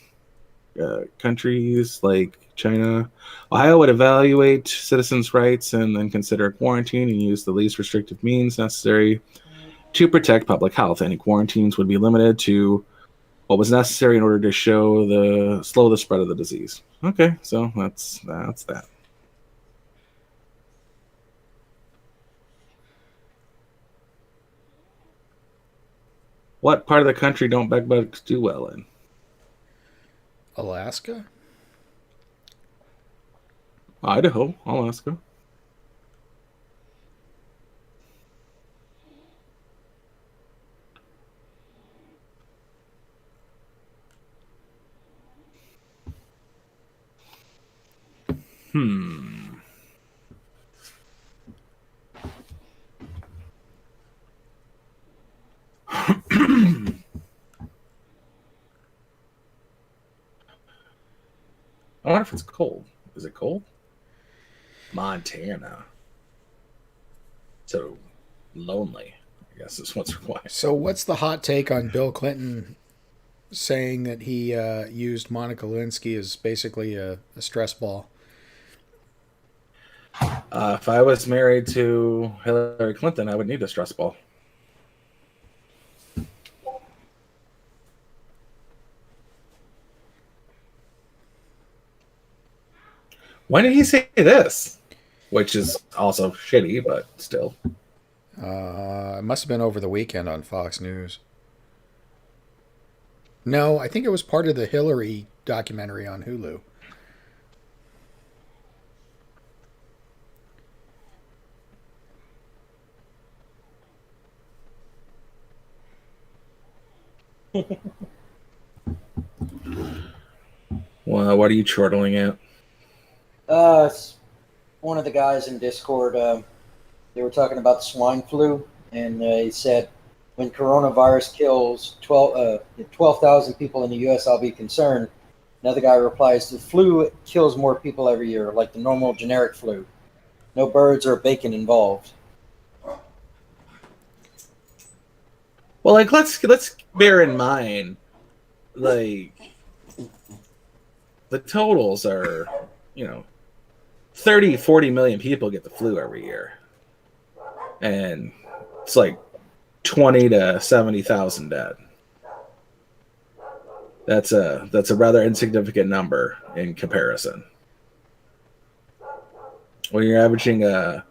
countries like China, Ohio would evaluate citizens' rights and then consider quarantine and use the least restrictive means necessary to protect public health. Any quarantines would be limited to what was necessary in order to slow the spread of the disease. Okay, so that's that. What part of the country don't bedbugs do well in? Alaska? Idaho, Alaska. I wonder if it's cold. Is it cold? Montana. So lonely, I guess is what's required. So, what's the hot take on Bill Clinton saying that he used Monica Lewinsky as basically a stress ball? If I was married to Hillary Clinton, I would need a stress ball. When did he say this? Which is also shitty, but still. It must have been over the weekend on Fox News. No, I think it was part of the Hillary documentary on Hulu. Well, what are you chortling at? It's one of the guys in Discord. They were talking about the swine flu, and he said, when coronavirus kills 12,000 people in the U.S., I'll be concerned. Another guy replies, the flu kills more people every year, like the normal generic flu. No birds or bacon involved. Well, like let's bear in mind, like the totals are, 30, 40 million people get the flu every year. And it's like 20 to 70,000 dead. That's a rather insignificant number in comparison. When you're averaging a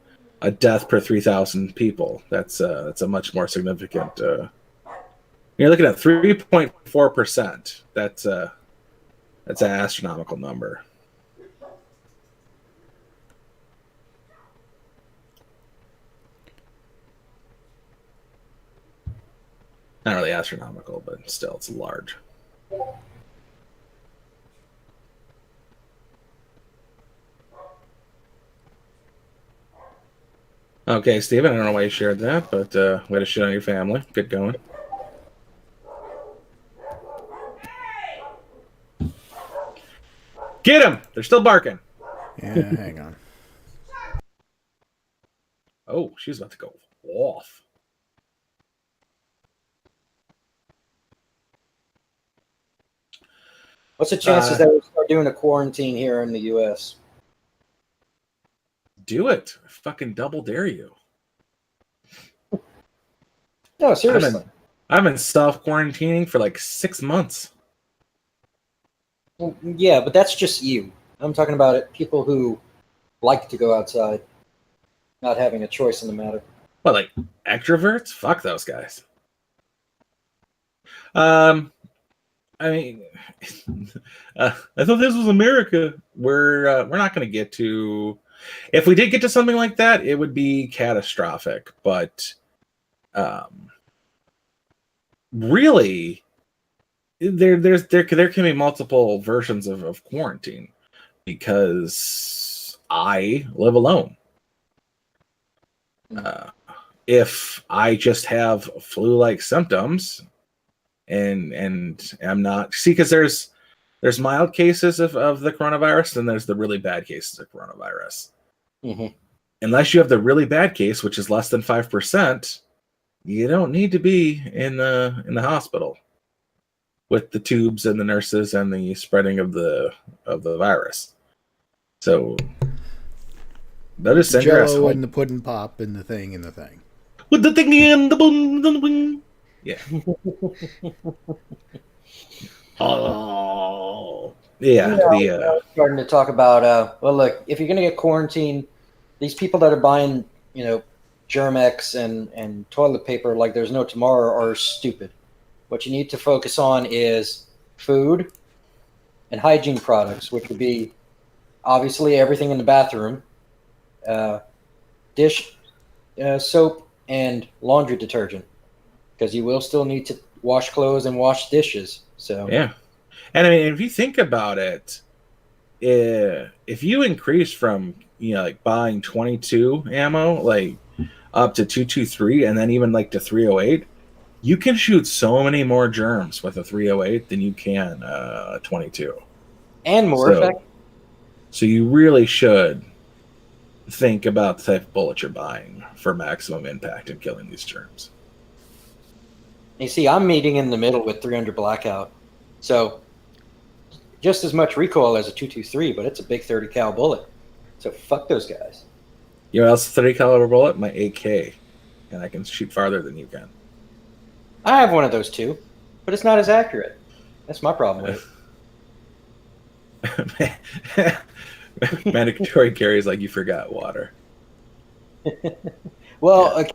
death per 3,000 people, that's a much more significant. You're looking at 3.4%. That's an astronomical number. Not really astronomical, but still, it's large. Okay, Steven, I don't know why you shared that, but way to shit on your family. Get going. Get them! They're still barking. Yeah, hang on. Oh, she's about to go off. What's the chances that we start doing a quarantine here in the U.S.? Do it. I fucking double dare you. No, seriously. I've been self-quarantining for like 6 months. Well, yeah, but that's just you. I'm talking about it, people who like to go outside, not having a choice in the matter. What, like extroverts? Fuck those guys. I mean, I thought this was America. We're not going to get to. If we did get to something like that, it would be catastrophic. But really, there can be multiple versions of quarantine because I live alone. If I just have flu-like symptoms and I'm not because there's mild cases of the coronavirus and there's the really bad cases of coronavirus. Mm-hmm. Unless you have the really bad case, which is less than 5%, you don't need to be in the hospital with the tubes and the nurses and the spreading of the virus. So they'll just send your ass Jello home. and the pudding pop and the thing. With the thing in the boom. Yeah. Oh. Yeah. Starting to talk about, well, look, if you're going to get quarantined, these people that are buying, Germ-X and toilet paper like there's no tomorrow are stupid. What you need to focus on is food and hygiene products, which would be obviously everything in the bathroom, dish soap, and laundry detergent, because you will still need to wash clothes and wash dishes. So yeah, and I mean, if you think about it, if you increase from like buying 22 ammo like up to 223 and then even like to 308, you can shoot so many more germs with a 308 than you can 22, and more effective. So you really should think about the type of bullet you're buying for maximum impact in killing these germs. You see, I'm meeting in the middle with 300 Blackout, so just as much recoil as a 223, but it's a big 30 cal bullet. So fuck those guys. You know what else? 30 caliber bullet, my AK, and I can shoot farther than you can. I have one of those too, but it's not as accurate. That's my problem with it. Mandatory carries like you forgot water. Well, okay.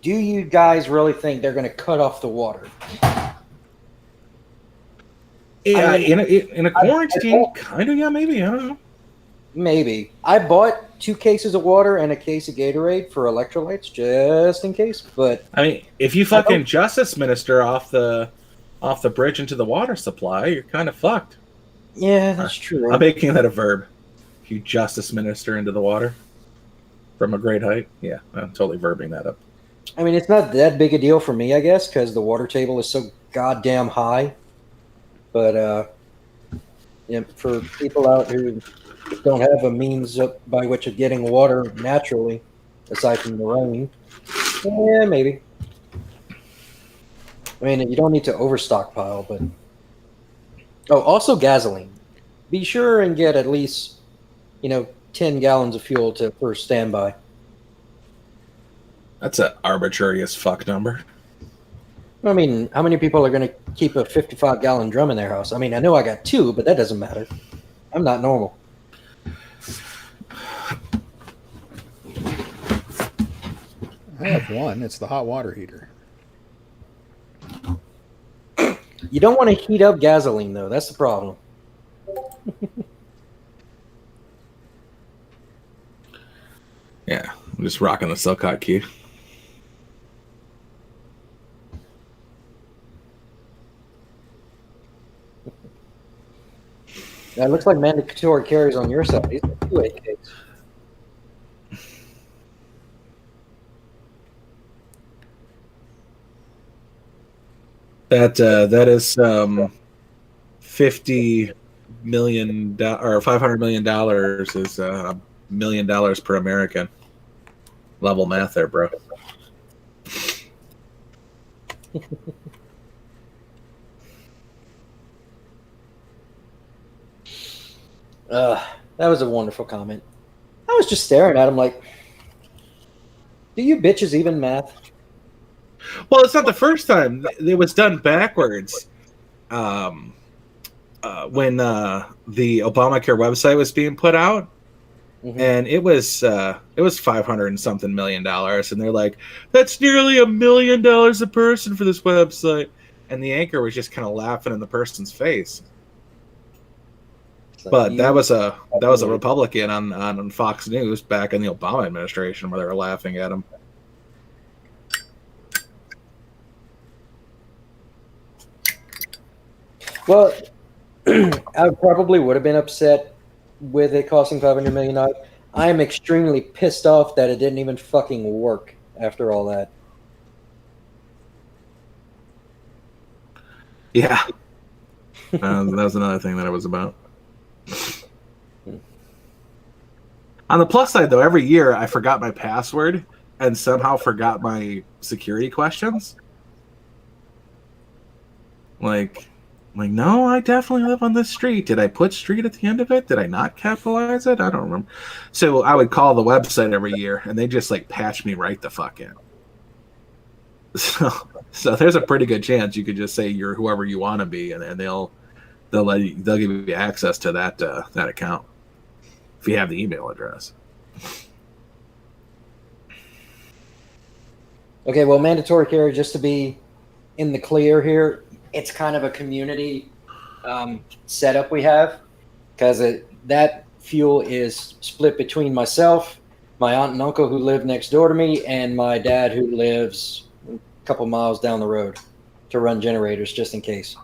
Do you guys really think they're going to cut off the water? Yeah, in a quarantine, kind of, yeah, maybe. I don't know. Maybe. I bought 2 cases of water and a case of Gatorade for electrolytes just in case. But I mean, if you fucking justice minister off the bridge into the water supply, you're kind of fucked. Yeah, that's true. I'm making that a verb. If you justice minister into the water from a great height, yeah, I'm totally verbing that up. I mean, it's not that big a deal for me, I guess, because the water table is so goddamn high. But for people out who don't have a means by which of getting water naturally, aside from the rain, yeah, maybe. I mean, you don't need to overstockpile, but... Oh, also gasoline. Be sure and get at least, 10 gallons of fuel for standby. That's an arbitrary as fuck number. I mean, how many people are going to keep a 55-gallon drum in their house? I mean, I know I got 2, but that doesn't matter. I'm not normal. I have one. It's the hot water heater. You don't want to heat up gasoline, though. That's the problem. Yeah, I'm just rocking the silk hot key. It looks like mandatory carries on your side. These are 2 AKs. That is $50 million or $500 million is $1 million per American. Level math there, bro. That was a wonderful comment. I was just staring at him like, do you bitches even math? Well, it's not the first time. It was done backwards. When the Obamacare website was being put out, and it was 500 and something $1 million, and they're like, that's nearly $1 million a person for this website. and the anchor was just kind of laughing in the person's face. It's like, But you that was a fucking- Republican on Fox News back in the Obama administration where they were laughing at him. Well, I probably would have been upset with it costing $500 million. I am extremely pissed off that it didn't even fucking work after all that. Yeah, that was another thing that it was about. On the plus side, though, every year I forgot my password and somehow forgot my security questions. Like, no, I definitely live on this street. Did I put street at the end of it? Did I not capitalize it? I don't remember. So I would call the website every year, and they just like patch me right the fuck in. So there's a pretty good chance you could just say you're whoever you want to be, and they'll give you access to that account if you have the email address. Okay, well, mandatory carry, just to be in the clear here, it's kind of a community setup we have because that fuel is split between myself, my aunt and uncle who live next door to me, and my dad who lives a couple miles down the road to run generators just in case.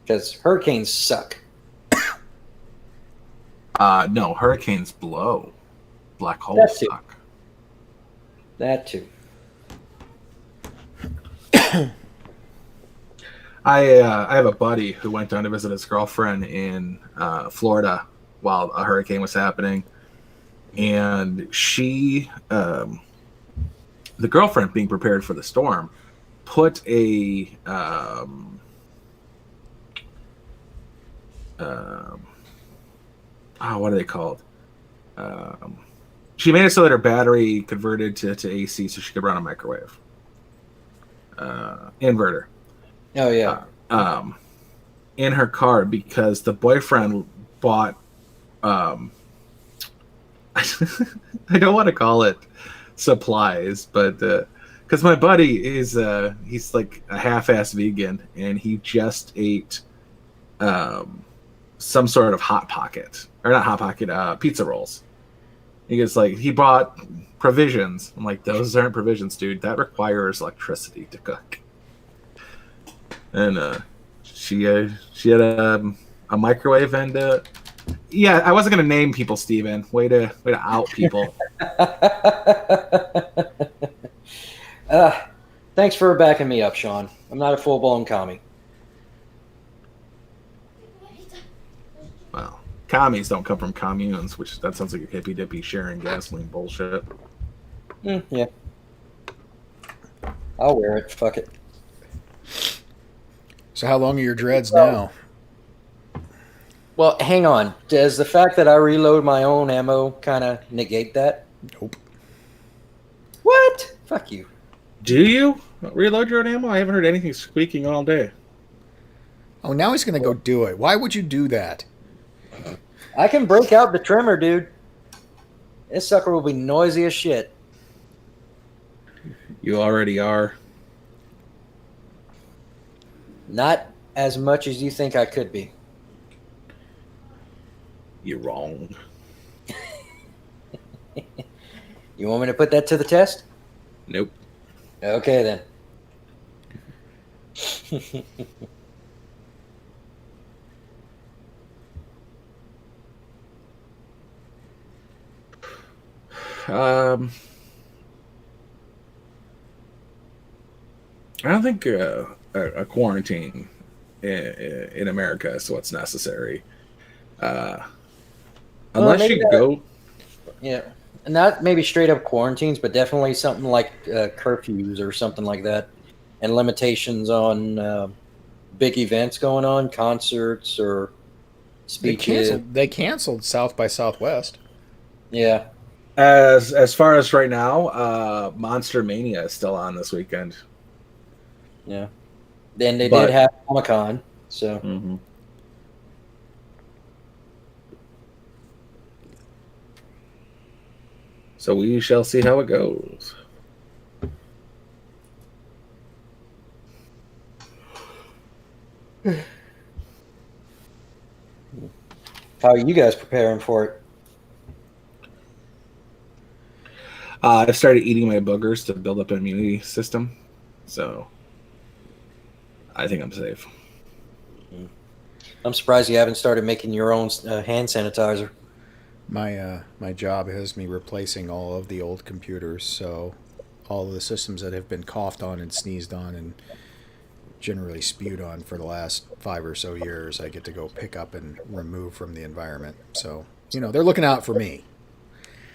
Because hurricanes suck. No, hurricanes blow. Black holes That too. suck. That too. I have a buddy who went down to visit his girlfriend in Florida while a hurricane was happening, and she, the girlfriend, being prepared for the storm, put a what are they called? She made it so that her battery converted to AC so she could run a microwave. Inverter. Oh, yeah. In her car because the boyfriend bought I don't want to call it supplies, but because my buddy is he's like a half-ass vegan and he just ate some sort of hot pocket or not hot pocket pizza rolls. He gets like he bought provisions. I'm like, those aren't provisions, dude. That requires electricity to cook. And she had a microwave and yeah, I wasn't gonna name people, Steven. Way to out people. Thanks for backing me up, Sean. I'm not a full-blown commie. Well, commies don't come from communes, which that sounds like a hippy dippy sharing gasoline bullshit. Yeah. I'll wear it. Fuck it. So how long are your dreads now? Well, hang on. Does the fact that I reload my own ammo kind of negate that? Nope. What? Fuck you. Do you reload your own ammo? I haven't heard anything squeaking all day. Oh, now he's going to go do it. Why would you do that? I can break out the trimmer, dude. This sucker will be noisy as shit. You already are. Not as much as you think I could be. You're wrong. You want me to put that to the test? Nope. Okay, then. I don't think a quarantine in America is what's necessary. Unless you go. Yeah. And not maybe straight up quarantines, but definitely something like curfews or something like that. And limitations on big events going on, concerts or speeches. They canceled South by Southwest. Yeah. As far as right now, Monster Mania is still on this weekend. Yeah. Then they did have Comic-Con, so. Mm-hmm. So we shall see how it goes. How are you guys preparing for it? I've started eating my boogers to build up an immunity system, so I think I'm safe. I'm surprised you haven't started making your own hand sanitizer. My job has me replacing all of the old computers, so all of the systems that have been coughed on and sneezed on and generally spewed on for the last 5 or so years, I get to go pick up and remove from the environment. So, they're looking out for me.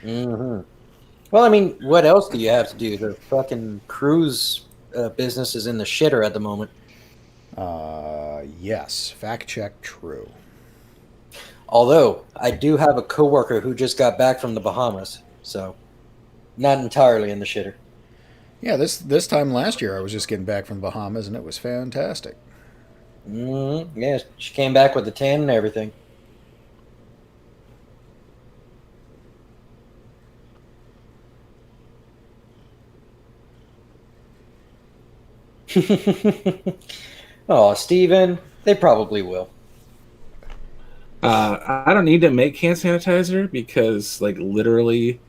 Hmm. Well, I mean, what else do you have to do? The fucking cruise business is in the shitter at the moment. Yes, fact check true. Although I do have a coworker who just got back from the Bahamas, so not entirely in the shitter. Yeah, this time last year I was just getting back from the Bahamas and it was fantastic. Yeah, she came back with the tan and everything. Oh, Steven, they probably will. I don't need to make hand sanitizer because, like, literally,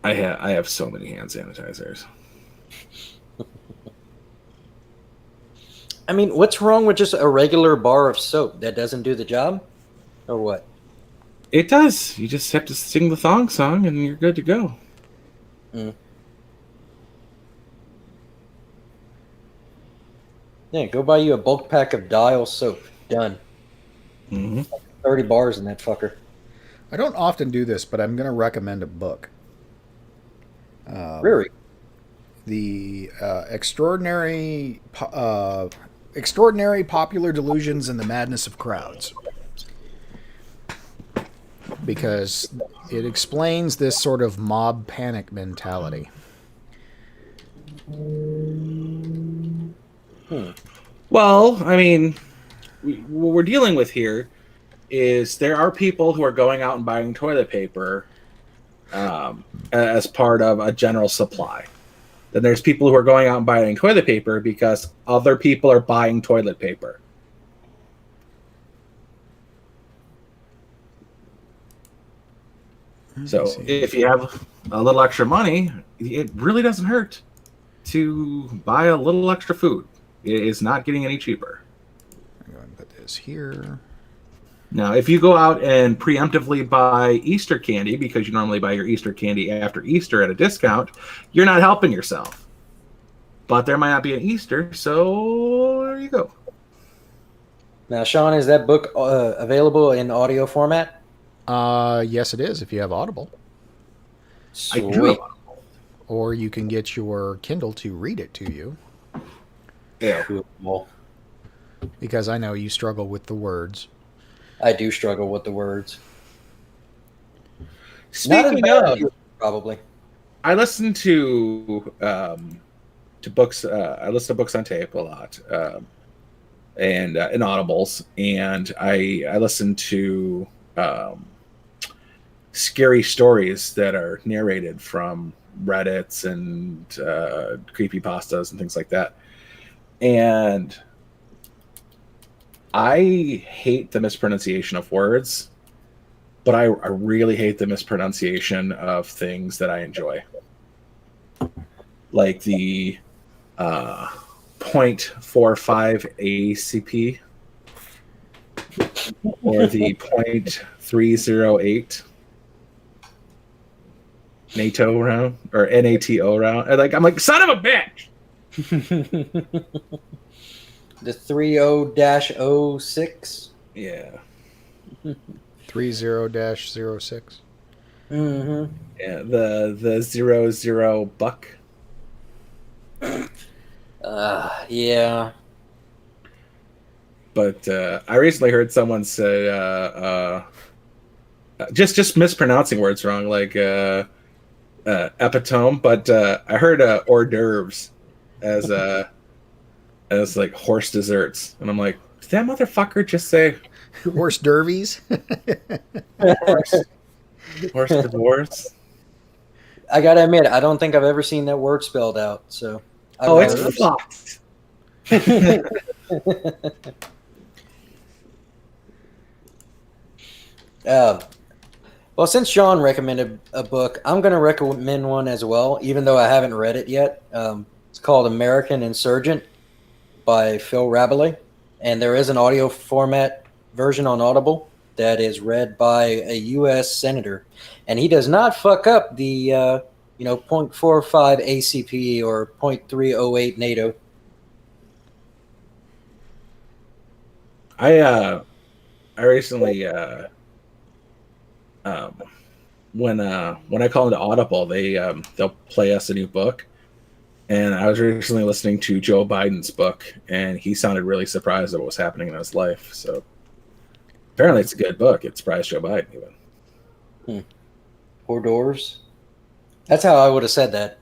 I have so many hand sanitizers. I mean, what's wrong with just a regular bar of soap that doesn't do the job? Or what? It does. You just have to sing the thong song, and you're good to go. Mm. Yeah, go buy you a bulk pack of Dial soap. Done. Mm-hmm. 30 bars in that fucker. I don't often do this, but I'm going to recommend a book. Really? The extraordinary popular delusions and the madness of crowds, because it explains this sort of mob panic mentality. Well, I mean, what we're dealing with here is there are people who are going out and buying toilet paper as part of a general supply. Then there's people who are going out and buying toilet paper because other people are buying toilet paper. So if you have a little extra money, it really doesn't hurt to buy a little extra food. It is not getting any cheaper. I'm going to put this here. Now, if you go out and preemptively buy Easter candy, because you normally buy your Easter candy after Easter at a discount, you're not helping yourself. But there might not be an Easter, so there you go. Now, Sean, is that book available in audio format? Yes, it is, if you have Audible. I do Sweet. Or you can get your Kindle to read it to you, Yeah. Cool. because I know you struggle with the words. I do struggle with the words. Speaking Not as bad of, as you, probably. I listen to books. I listen to books on tape a lot, and in audibles, and I listen to scary stories that are narrated from Reddits and creepypastas and things like that. And I hate the mispronunciation of words, but I really hate the mispronunciation of things that I enjoy. Like the 0.45 ACP or the 0.308 NATO round or NATO round. And like I'm like, son of a bitch. The 30-06. Yeah. 30-06. Mm-hmm. Yeah. The 00 buck. Yeah. But I recently heard someone say just mispronouncing words wrong, like epitome. But I heard hors d'oeuvres as like horse desserts, and I'm like, did that motherfucker just say Horse dervies. horse divorce? I gotta admit, I don't think I've ever seen that word spelled out. So. Oh, it's fucked. Uh, well, since Sean recommended a book, I'm going to recommend one as well, even though I haven't read it yet. It's called American Insurgent by Phil Rabelais, and there is an audio format version on Audible that is read by a U.S. senator, and he does not fuck up the 0.45 ACP or 0.308 NATO. I recently um, when I call into Audible, they'll play us a new book. And I was recently listening to Joe Biden's book, and he sounded really surprised at what was happening in his life. So apparently, it's a good book. It surprised Joe Biden even. Hors d'oeuvres. That's how I would have said that.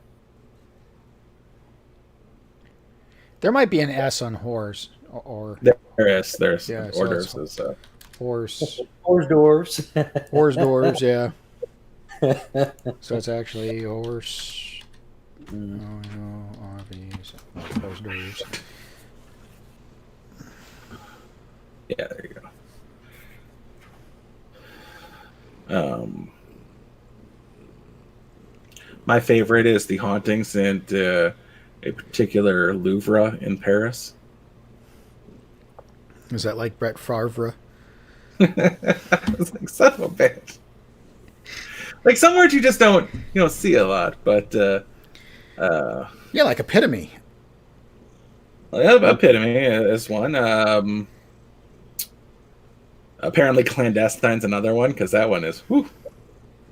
There might be an S on horse or There's Yeah, so orders. it's- Is, horse. Hors d'oeuvres. Hors d'oeuvres, yeah. So it's actually horse. RVs. Hors d'oeuvres. yeah, there you go. My favorite is The Hauntings and a particular Louvre in Paris. Is that like Brett Favre? I was like, son of a bitch. Like some words you just don't see a lot, but Yeah, like Epitome. epitome is one. Apparently, clandestine's another one because that one is whew.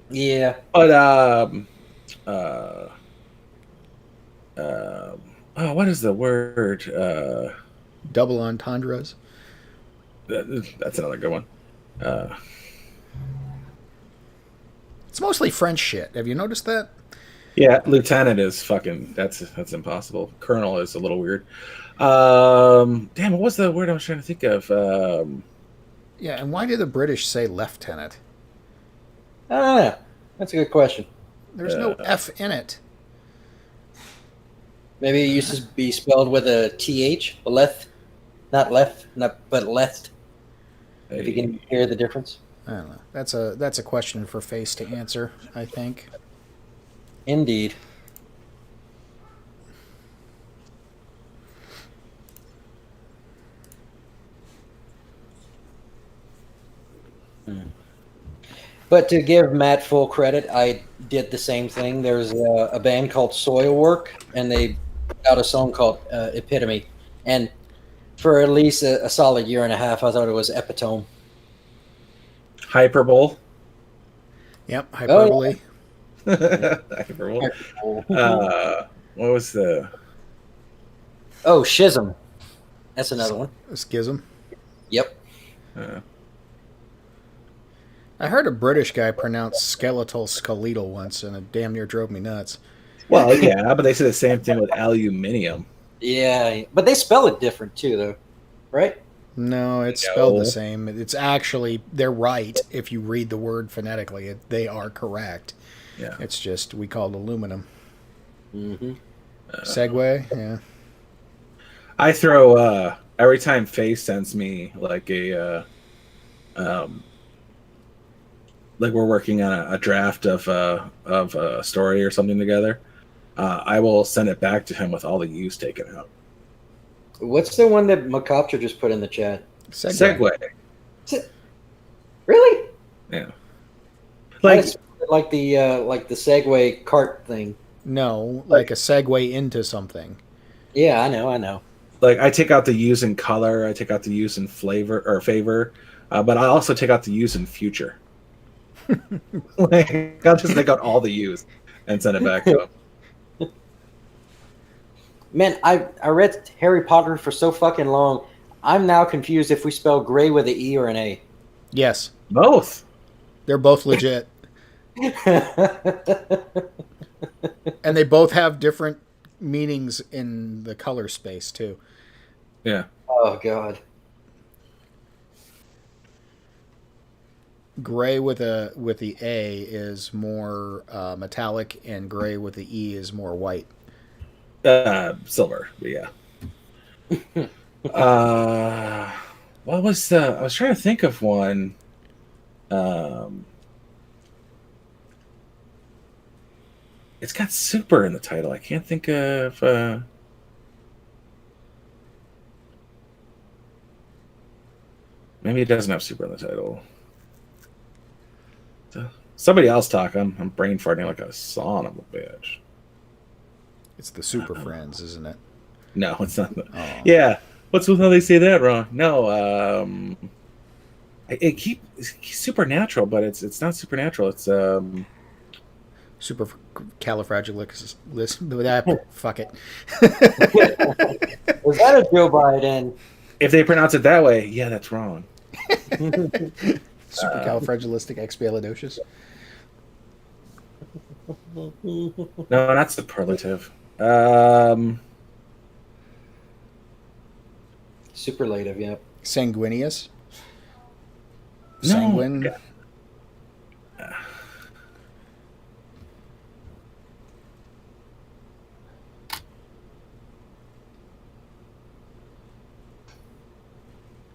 Yeah. But what is the word? Double entendres. That's another good one. It's mostly French shit. Have you noticed that? Yeah, lieutenant is fucking. That's impossible. Colonel is a little weird. Damn, what was the word I was trying to think of? Yeah, and why do the British say lieutenant? I don't know. That's a good question. There's no F in it. Maybe it used to be spelled with a TH, left, not left, but left. If you can hear the difference. I don't know. That's a question for Face to answer, I think. Indeed. But to give Matt full credit, I did the same thing. There's a band called Soilwork, and they put out a song called Epitome. And for at least a solid year and a half, I thought it was Epitome. Hyperbole. Yep, hyperbole. Hyperbole. What was the? Oh, Schism. That's another one. Schism. Yep. I heard a British guy pronounce skeletal once, and it damn near drove me nuts. Well, yeah, but they say the same thing with aluminium. Yeah, but they spell it different too, though, right? No, it's spelled the same. It's actually, they're right if you read the word phonetically. They are correct. Yeah. It's just, we call it aluminum. Mm-hmm. Segway, yeah. I throw every time Faye sends me like a like we're working on a draft of a story or something together. I will send it back to him with all the U's taken out. What's the one that Macopter just put in the chat? Segway. Really? Yeah. Like the Segway cart thing. No, like a segue into something. Yeah, I know. Like I take out the U's in color, I take out the U's in flavor or favor, but I also take out the U's in future. Like I'll just take out all the U's and send it back to him. Man, I read Harry Potter for so fucking long. I'm now confused if we spell gray with an E or an A. Yes. Both. They're both legit. And they both have different meanings in the color space, too. Yeah. Oh, God. Gray with the A is more metallic, and gray with the E is more white. Silver, but yeah. What was I was trying to think of one. Um, it's got super in the title. I can't think of. Maybe it doesn't have super in the title. Somebody else talk. I'm brain farting like a son of a bitch. It's the Super Friends, isn't it? No, it's not. Oh. Yeah, what's with how they say that wrong? No, it's supernatural, but it's not supernatural. It's Super fuck it. Was that a Joe Biden? if they pronounce it that way, yeah, that's wrong. Supercalifragilisticexpialidocious. No, not superlative. Um, Superlative, yeah. Sanguineous. No. Sanguine.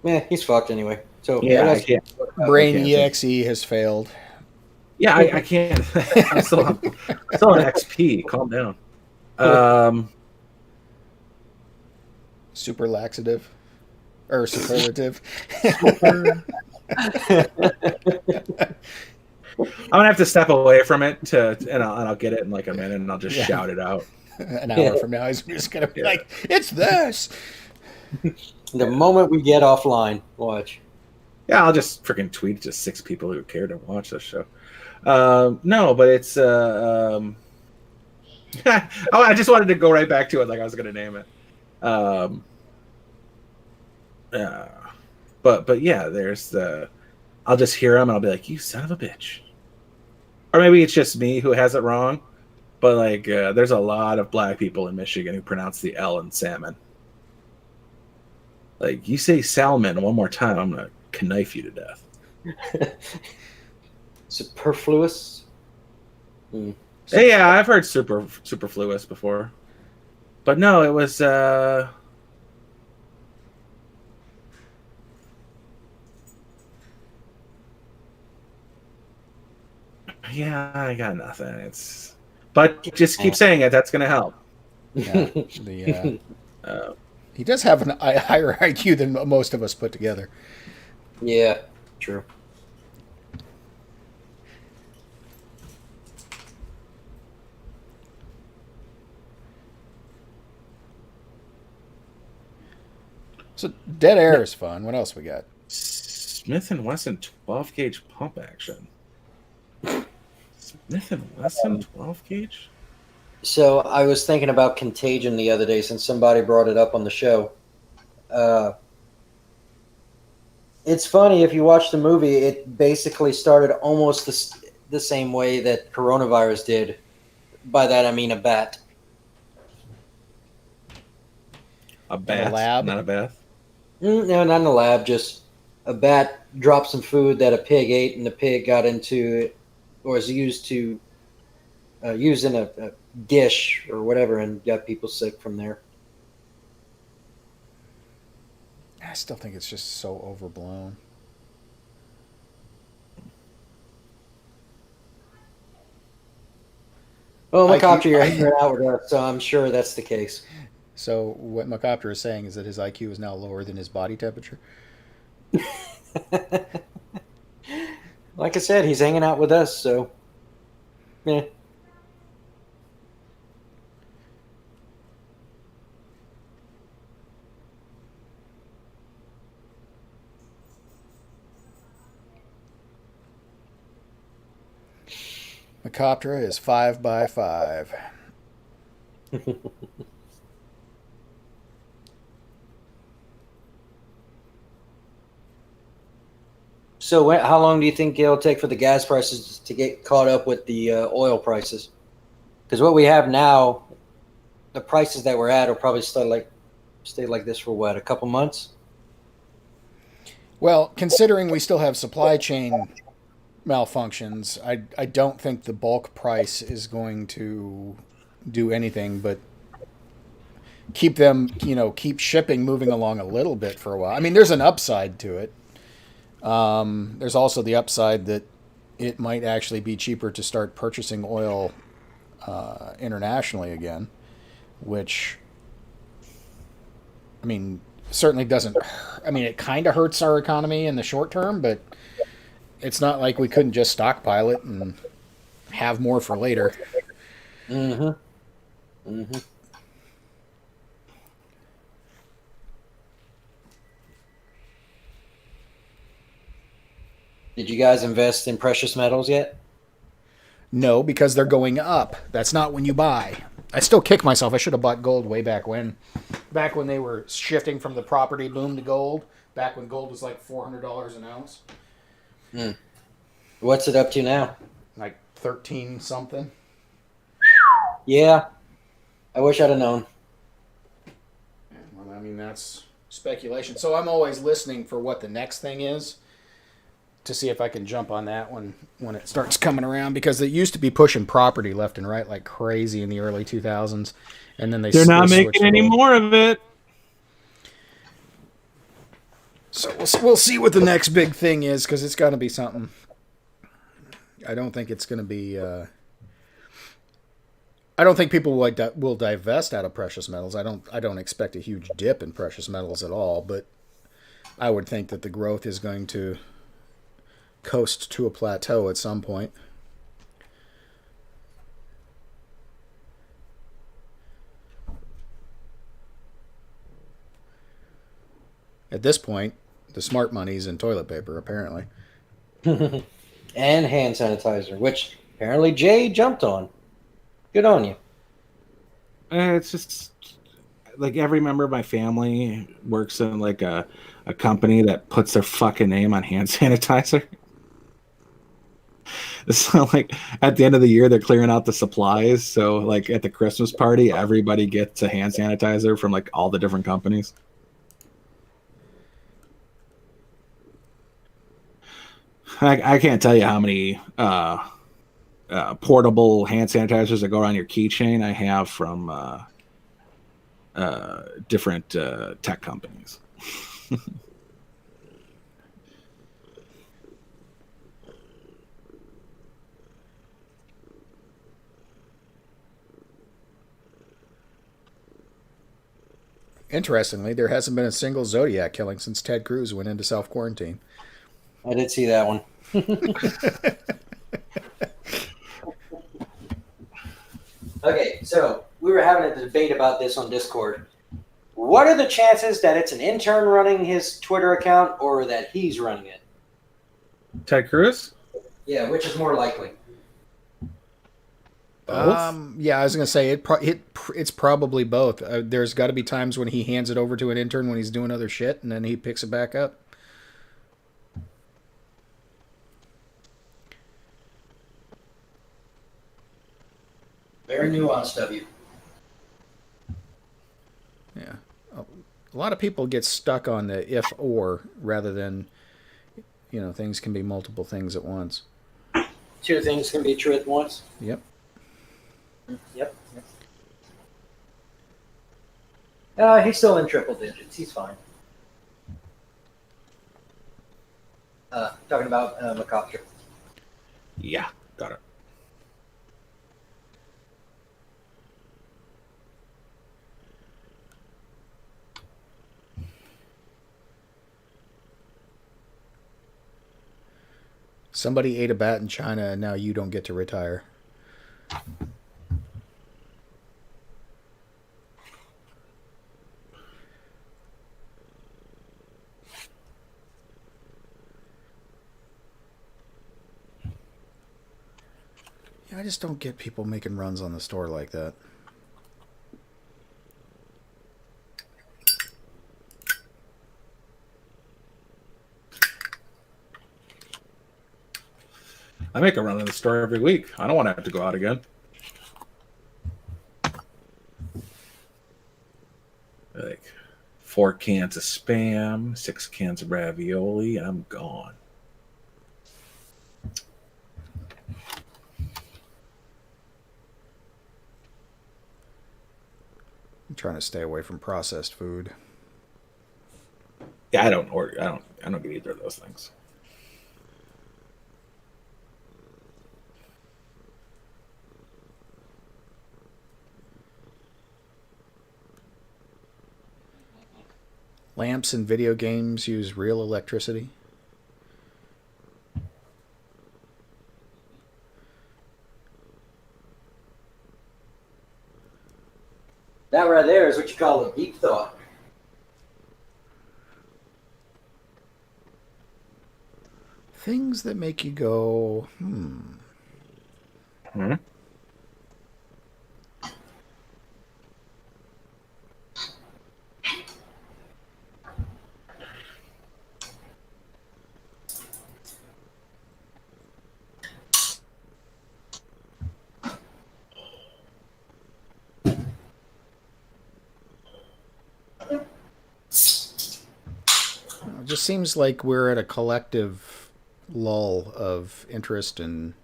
Yeah, he's fucked anyway. So Yeah, what I else- can't. Brain I can't EXE has failed. Yeah, I can't. I'm still on XP. Calm down. Super laxative. Or superlative. I'm gonna have to step away from it and I'll get it in like a minute, and I'll just shout it out. An hour from now, he's just going to be like, it's this. The moment we get offline, watch. Yeah, I'll just freaking tweet to 6 people who care to watch this show. No, but it's. I just wanted to go right back to it, like I was gonna name it. But yeah, there's the. I'll just hear them and I'll be like, "You son of a bitch," or maybe it's just me who has it wrong. But like, there's a lot of black people in Michigan who pronounce the L in salmon. Like, you say salmon one more time, I'm gonna knife you to death. Superfluous. Yeah, I've heard superfluous before, but no, it was. Yeah, I got nothing. But just keep saying it. That's gonna help. Yeah, he does have a higher IQ than most of us put together. Yeah, true. So dead air is fun. What else we got? Smith and Wesson 12 gauge pump action. Smith and Wesson 12 gauge. So I was thinking about Contagion the other day since somebody brought it up on the show. It's funny, if you watch the movie, it basically started almost the same way that coronavirus did. By that I mean a bat. A bath, lab? not a bath. No, not in a lab. Just a bat dropped some food that a pig ate, and the pig got into it, or was used in a dish or whatever, and got people sick from there. I still think it's just so overblown. Well, IQ Macopter, you're hanging out with us, so I'm sure that's the case. So what Macopter is saying is that his IQ is now lower than his body temperature. Like I said, he's hanging out with us, so yeah. Macoptera is 5x5. So how long do you think it'll take for the gas prices to get caught up with the oil prices? Because what we have now, the prices that we're at will probably stay like this for what, a couple months? Well, considering we still have supply chain malfunctions, I don't think the bulk price is going to do anything but keep them, keep shipping moving along a little bit for a while. I mean, there's an upside to it. There's also the upside that it might actually be cheaper to start purchasing oil internationally again, which, I mean, certainly doesn't. I mean, it kind of hurts our economy in the short term, but it's not like we couldn't just stockpile it and have more for later. Mm-hmm. Mm-hmm. Did you guys invest in precious metals yet? No, because they're going up. That's not when you buy. I still kick myself. I should have bought gold way back when. Back when they were shifting from the property boom to gold. Back when gold was like $400 an ounce. What's it up to now? Like 13 something. Yeah, I wish I'd have known. Well, I mean, that's speculation. So I'm always listening for what the next thing is to see if I can jump on that one when it starts coming around, because it used to be pushing property left and right like crazy in the early 2000s, and then They're not switched making any to gold. more of it. So we'll see what the next big thing is, because it's got to be something. I don't think it's going to be. I don't think people will divest out of precious metals. I don't expect a huge dip in precious metals at all, but I would think that the growth is going to coast to a plateau at some point. At this point, the smart money's in toilet paper, apparently. And hand sanitizer, which apparently Jay jumped on. Good on you. It's just like every member of my family works in like a company that puts their fucking name on hand sanitizer. So like at the end of the year, they're clearing out the supplies. So like at the Christmas party, everybody gets a hand sanitizer from like all the different companies. I can't tell you how many portable hand sanitizers that go around your keychain I have from different tech companies. Interestingly, there hasn't been a single Zodiac killing since Ted Cruz went into self-quarantine. I did see that one. Okay, so we were having a debate about this on Discord. What are the chances that it's an intern running his Twitter account or that he's running it? Ted Cruz? Yeah, which is more likely? Yeah, I was gonna say it's probably both. There's got to be times when he hands it over to an intern when he's doing other shit, and then he picks it back up. Very nuanced of you. Yeah, a lot of people get stuck on the if or rather than, things can be multiple things at once. Two things can be true at once. Yep. Yep. He's still in triple digits. He's fine. Talking about McCosker. Yeah, got it. Somebody ate a bat in China, and now you don't get to retire. I just don't get people making runs on the store like that. I make a run in the store every week. I don't want to have to go out again. Like 4 cans of Spam, 6 cans of ravioli, and I'm gone. I'm trying to stay away from processed food. Yeah, I don't get either of those things. Lamps in video games use real electricity. That right there is what you call a deep thought. Things that make you go, Hmm? It just seems like we're at a collective lull of interest and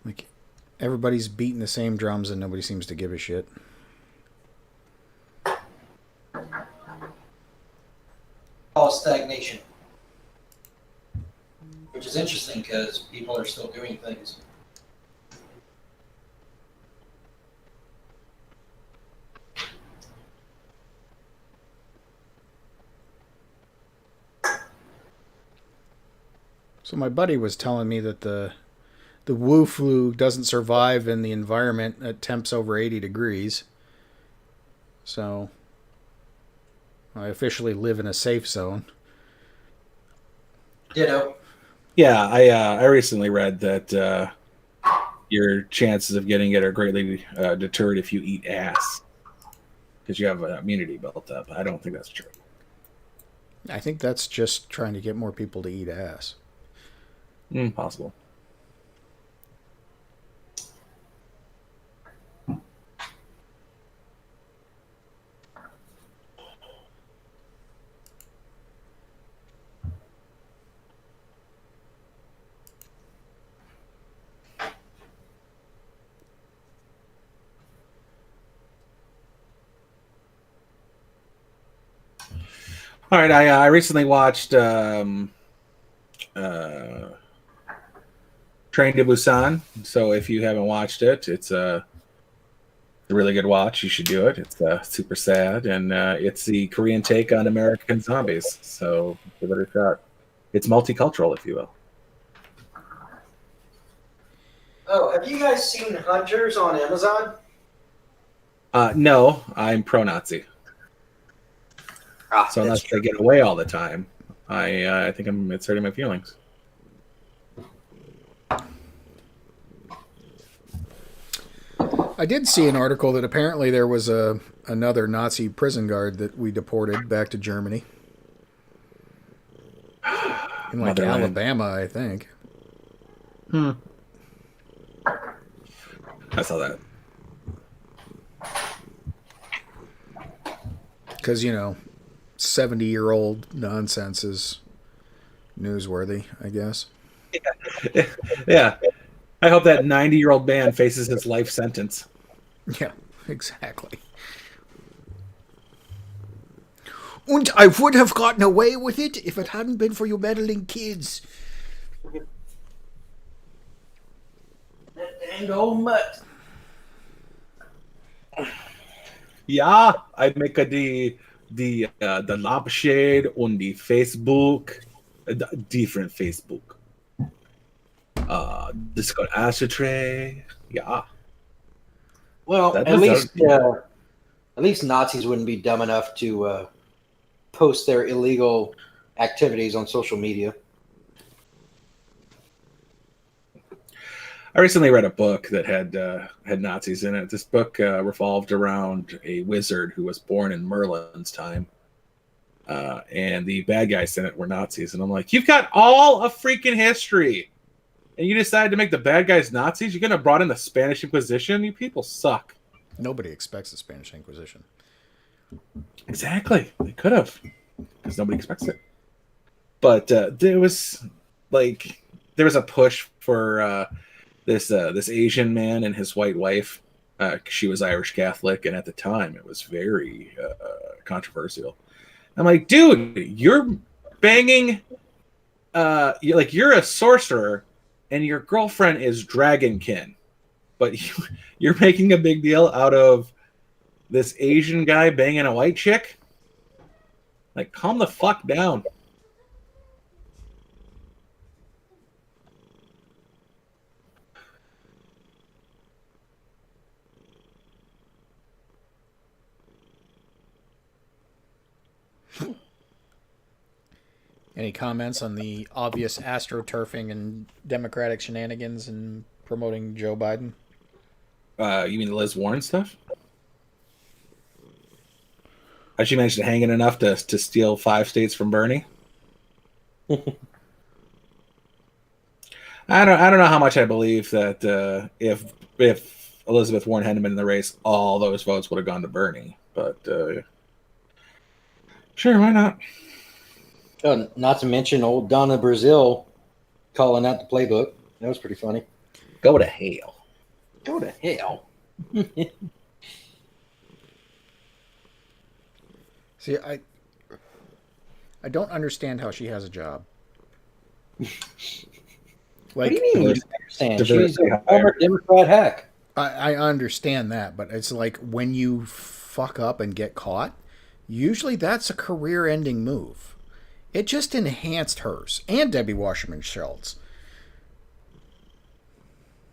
like everybody's beating the same drums and nobody seems to give a shit. Call stagnation. Which is interesting because people are still doing things. So my buddy was telling me that the Wu flu doesn't survive in the environment at temps over 80 degrees. So I officially live in a safe zone. Ditto. Yeah, I recently read that your chances of getting it are greatly deterred if you eat ass because you have immunity built up. I don't think that's true. I think that's just trying to get more people to eat ass. Possible. All right, I recently watched Train to Busan. So if you haven't watched it, it's a really good watch. You should do it. It's super sad, and it's the Korean take on American zombies. So give it a shot. It's multicultural, if you will. Oh, have you guys seen Hunters on Amazon? No, I'm pro-Nazi. So unless that's they get away all the time, I think it's hurting my feelings. I did see an article that apparently there was another Nazi prison guard that we deported back to Germany. In like Motherland. Alabama, I think. I saw that. Because, 70-year-old nonsense is newsworthy, I guess. Yeah. I hope that 90-year-old man faces his life sentence. Yeah, exactly. And I would have gotten away with it if it hadn't been for you meddling kids. That dang old mutt. Yeah, I make the lampshade on the Facebook, different Facebook. This got ashtray. Yeah. Well, That at was least Nazis wouldn't be dumb enough to post their illegal activities on social media. I recently read a book that had Nazis in it. This book revolved around a wizard who was born in Merlin's time, and the bad guys in it were Nazis. And I'm like, you've got all of freaking history, and you decided to make the bad guys Nazis? You're gonna brought in the Spanish Inquisition? You people suck. Nobody expects the Spanish Inquisition. Exactly, they could have, because nobody expects it. But there was a push for this Asian man and his white wife. She was Irish Catholic, and at the time it was very controversial. I'm like, dude, you're banging, you're a sorcerer, and your girlfriend is dragonkin, but you're making a big deal out of this Asian guy banging a white chick. Like, calm the fuck down. Any comments on the obvious astroturfing and Democratic shenanigans and promoting Joe Biden? You mean the Liz Warren stuff? Has she managed to hang it enough to steal 5 states from Bernie? I don't know how much I believe that if Elizabeth Warren hadn't been in the race, all those votes would have gone to Bernie. But sure, why not? Not to mention old Donna Brazil calling out the playbook. That was pretty funny. Go to hell. Go to hell. See, I don't understand how she has a job. What Like, do you mean you don't understand? She's diversity a former Democrat hack. I understand that, but it's like when you fuck up and get caught, usually that's a career-ending move. It just enhanced hers and Debbie Wasserman Schultz.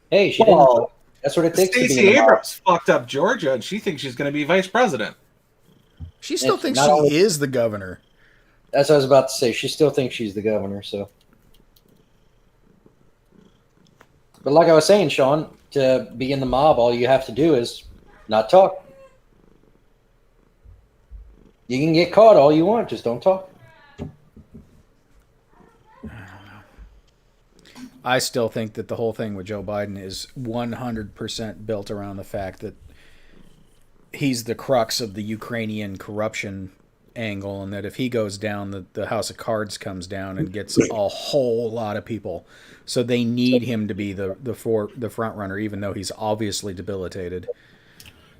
Hey, she Well, didn't. That's what it takes to be Stacey in the mob. Abrams fucked up Georgia, and she thinks she's going to be vice president. She still It's thinks not she only- is the governor. That's what I was about to say. She still thinks she's the governor. So, but like I was saying, Sean, to be in the mob, all you have to do is not talk. You can get caught all you want, just don't talk. I still think that the whole thing with Joe Biden is 100% built around the fact that he's the crux of the Ukrainian corruption angle, and that if he goes down, the House of Cards comes down and gets a whole lot of people. So they need him to be the front runner, even though he's obviously debilitated.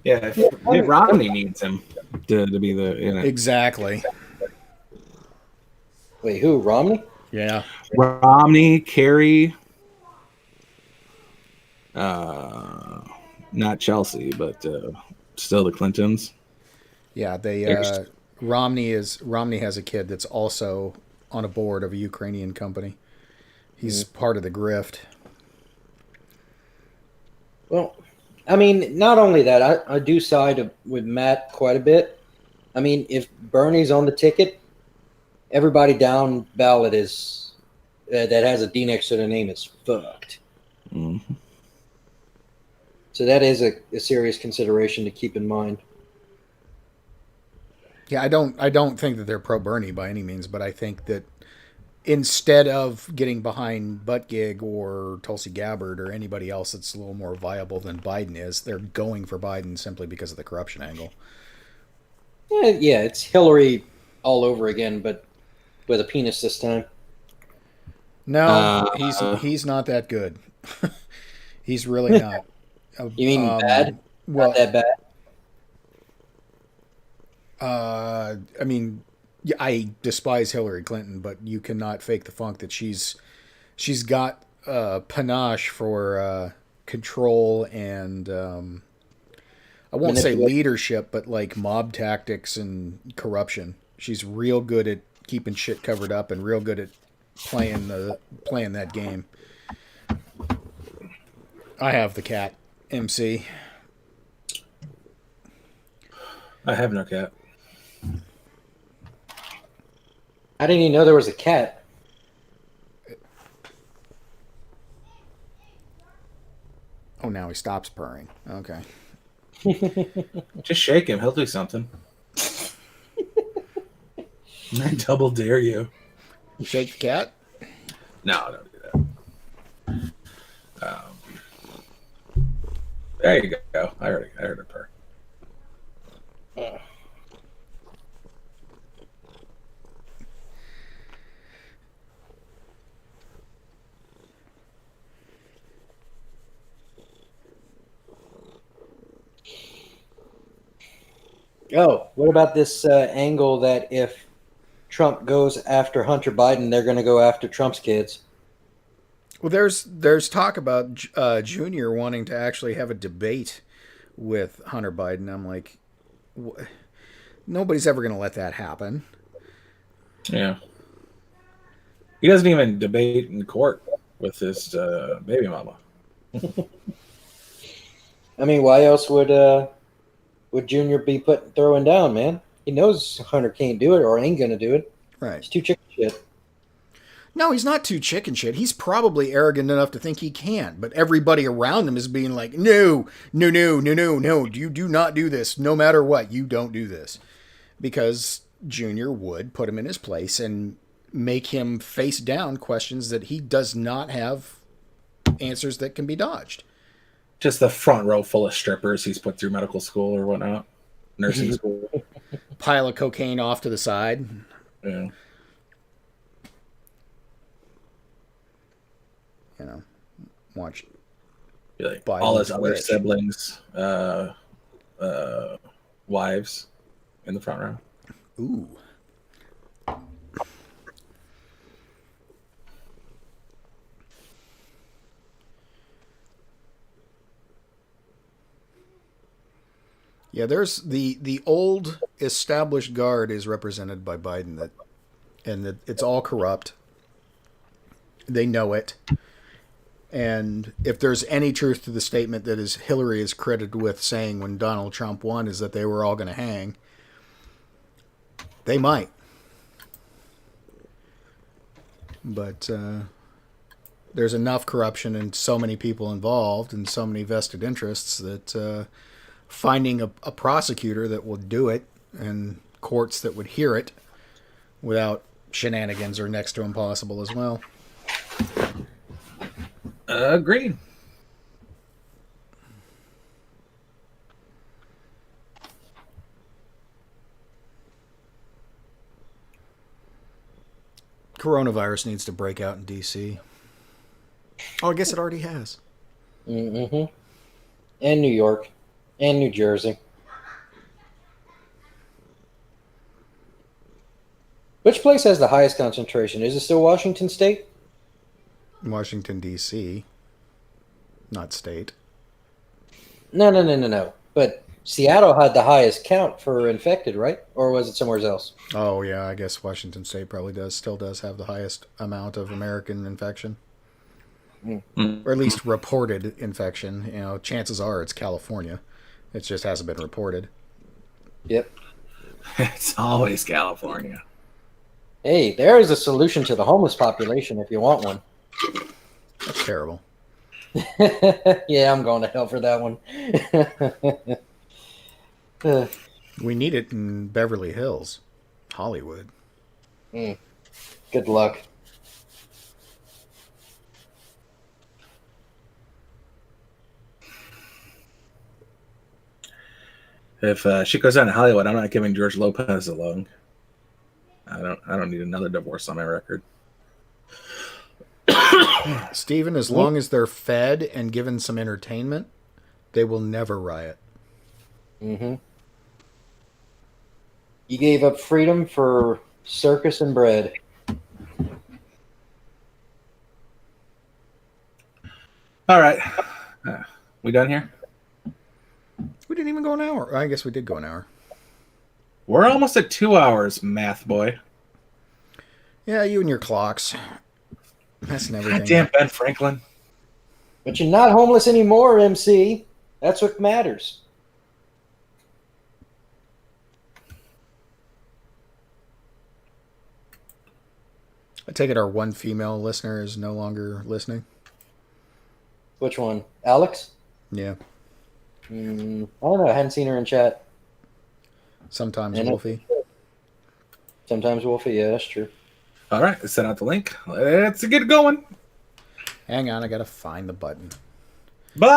Yeah, Mitt Romney needs him to be the. Exactly. Wait, who? Romney? Yeah. Romney, Kerry, not Chelsea, but still the Clintons. Yeah, Romney has a kid that's also on a board of a Ukrainian company. He's part of the grift. Well, I mean, not only that, I do side with Matt quite a bit. I mean, if Bernie's on the ticket, everybody down ballot is that has a D next to their name is fucked. Mm-hmm. So that is a serious consideration to keep in mind. Yeah, I don't think that they're pro Bernie by any means, but I think that instead of getting behind Buttigieg or Tulsi Gabbard or anybody else that's a little more viable than Biden is, they're going for Biden simply because of the corruption angle. Yeah, it's Hillary all over again, but with a penis this time. No, he's not that good. He's really not. You mean bad? Well, Not that bad. I mean, yeah, I despise Hillary Clinton, but you cannot fake the funk that she's got panache for control and I won't say leadership, but like mob tactics and corruption. She's real good at keeping shit covered up and real good at playing that game. I have the cat, MC. I have no cat. I didn't even know there was a cat. Oh, now he stops purring. Okay. Just shake him. He'll do something. I double dare you. Shake the cat? No, don't do that. There you go. I heard it purr. Oh, what about this angle that if Trump goes after Hunter Biden, they're going to go after Trump's kids? Well, there's talk about Junior wanting to actually have a debate with Hunter Biden. I'm like, nobody's ever going to let that happen. Yeah. He doesn't even debate in court with his baby mama. I mean, why else would Junior be throwing down, man? He knows Hunter can't do it or ain't gonna do it. Right. He's too chicken shit. No, he's not too chicken shit. He's probably arrogant enough to think he can, but everybody around him is being like, no, no, no, no, no, no. You do not do this. No matter what, you don't do this. Because Junior would put him in his place and make him face down questions that he does not have answers that can be dodged. Just the front row full of strippers he's put through medical school or whatnot. Nursing school. Pile of cocaine off to the side. Yeah. You know, watch. Like Biden's all his other rich. siblings, wives in the front row. Ooh. Yeah, there's the old established guard is represented by Biden, and it's all corrupt. They know it. And if there's any truth to the statement that Hillary is credited with saying when Donald Trump won is that they were all going to hang, they might. But there's enough corruption and so many people involved and so many vested interests that finding a prosecutor that will do it and courts that would hear it without shenanigans are next to impossible as well. Agreed. Coronavirus needs to break out in D.C. Oh, I guess it already has. Mm-hmm. And New York. And New Jersey. Which place has the highest concentration? Is it still Washington State? Washington, D.C., not state. No. But Seattle had the highest count for infected, right? Or was it somewhere else? Oh, yeah, I guess Washington State probably still does have the highest amount of American infection. Or at least reported infection. You know, chances are it's California. It just hasn't been reported. Yep. It's always California. Hey, there is a solution to the homeless population if you want one. That's terrible. Yeah, I'm going to hell for that one. We need it in Beverly Hills, Hollywood. Good luck. If she goes down to Hollywood, I'm not giving George Lopez a loan. I don't need another divorce on my record. Stephen, as long as they're fed and given some entertainment, they will never riot. Mm-hmm. You gave up freedom for circus and bread. All right. We done here? We didn't even go an hour. I guess we did go an hour. We're almost at 2 hours, math boy. Yeah, you and your clocks. Messing everything. Goddamn Ben Franklin. But you're not homeless anymore, MC. That's what matters. I take it our one female listener is no longer listening. Which one? Alex? Yeah. I don't know. I hadn't seen her in chat. Sometimes Wolfie. Sometimes Wolfie. Yeah, that's true. All right, let's send out the link. Let's get it going. Hang on, I gotta find the button. Bye.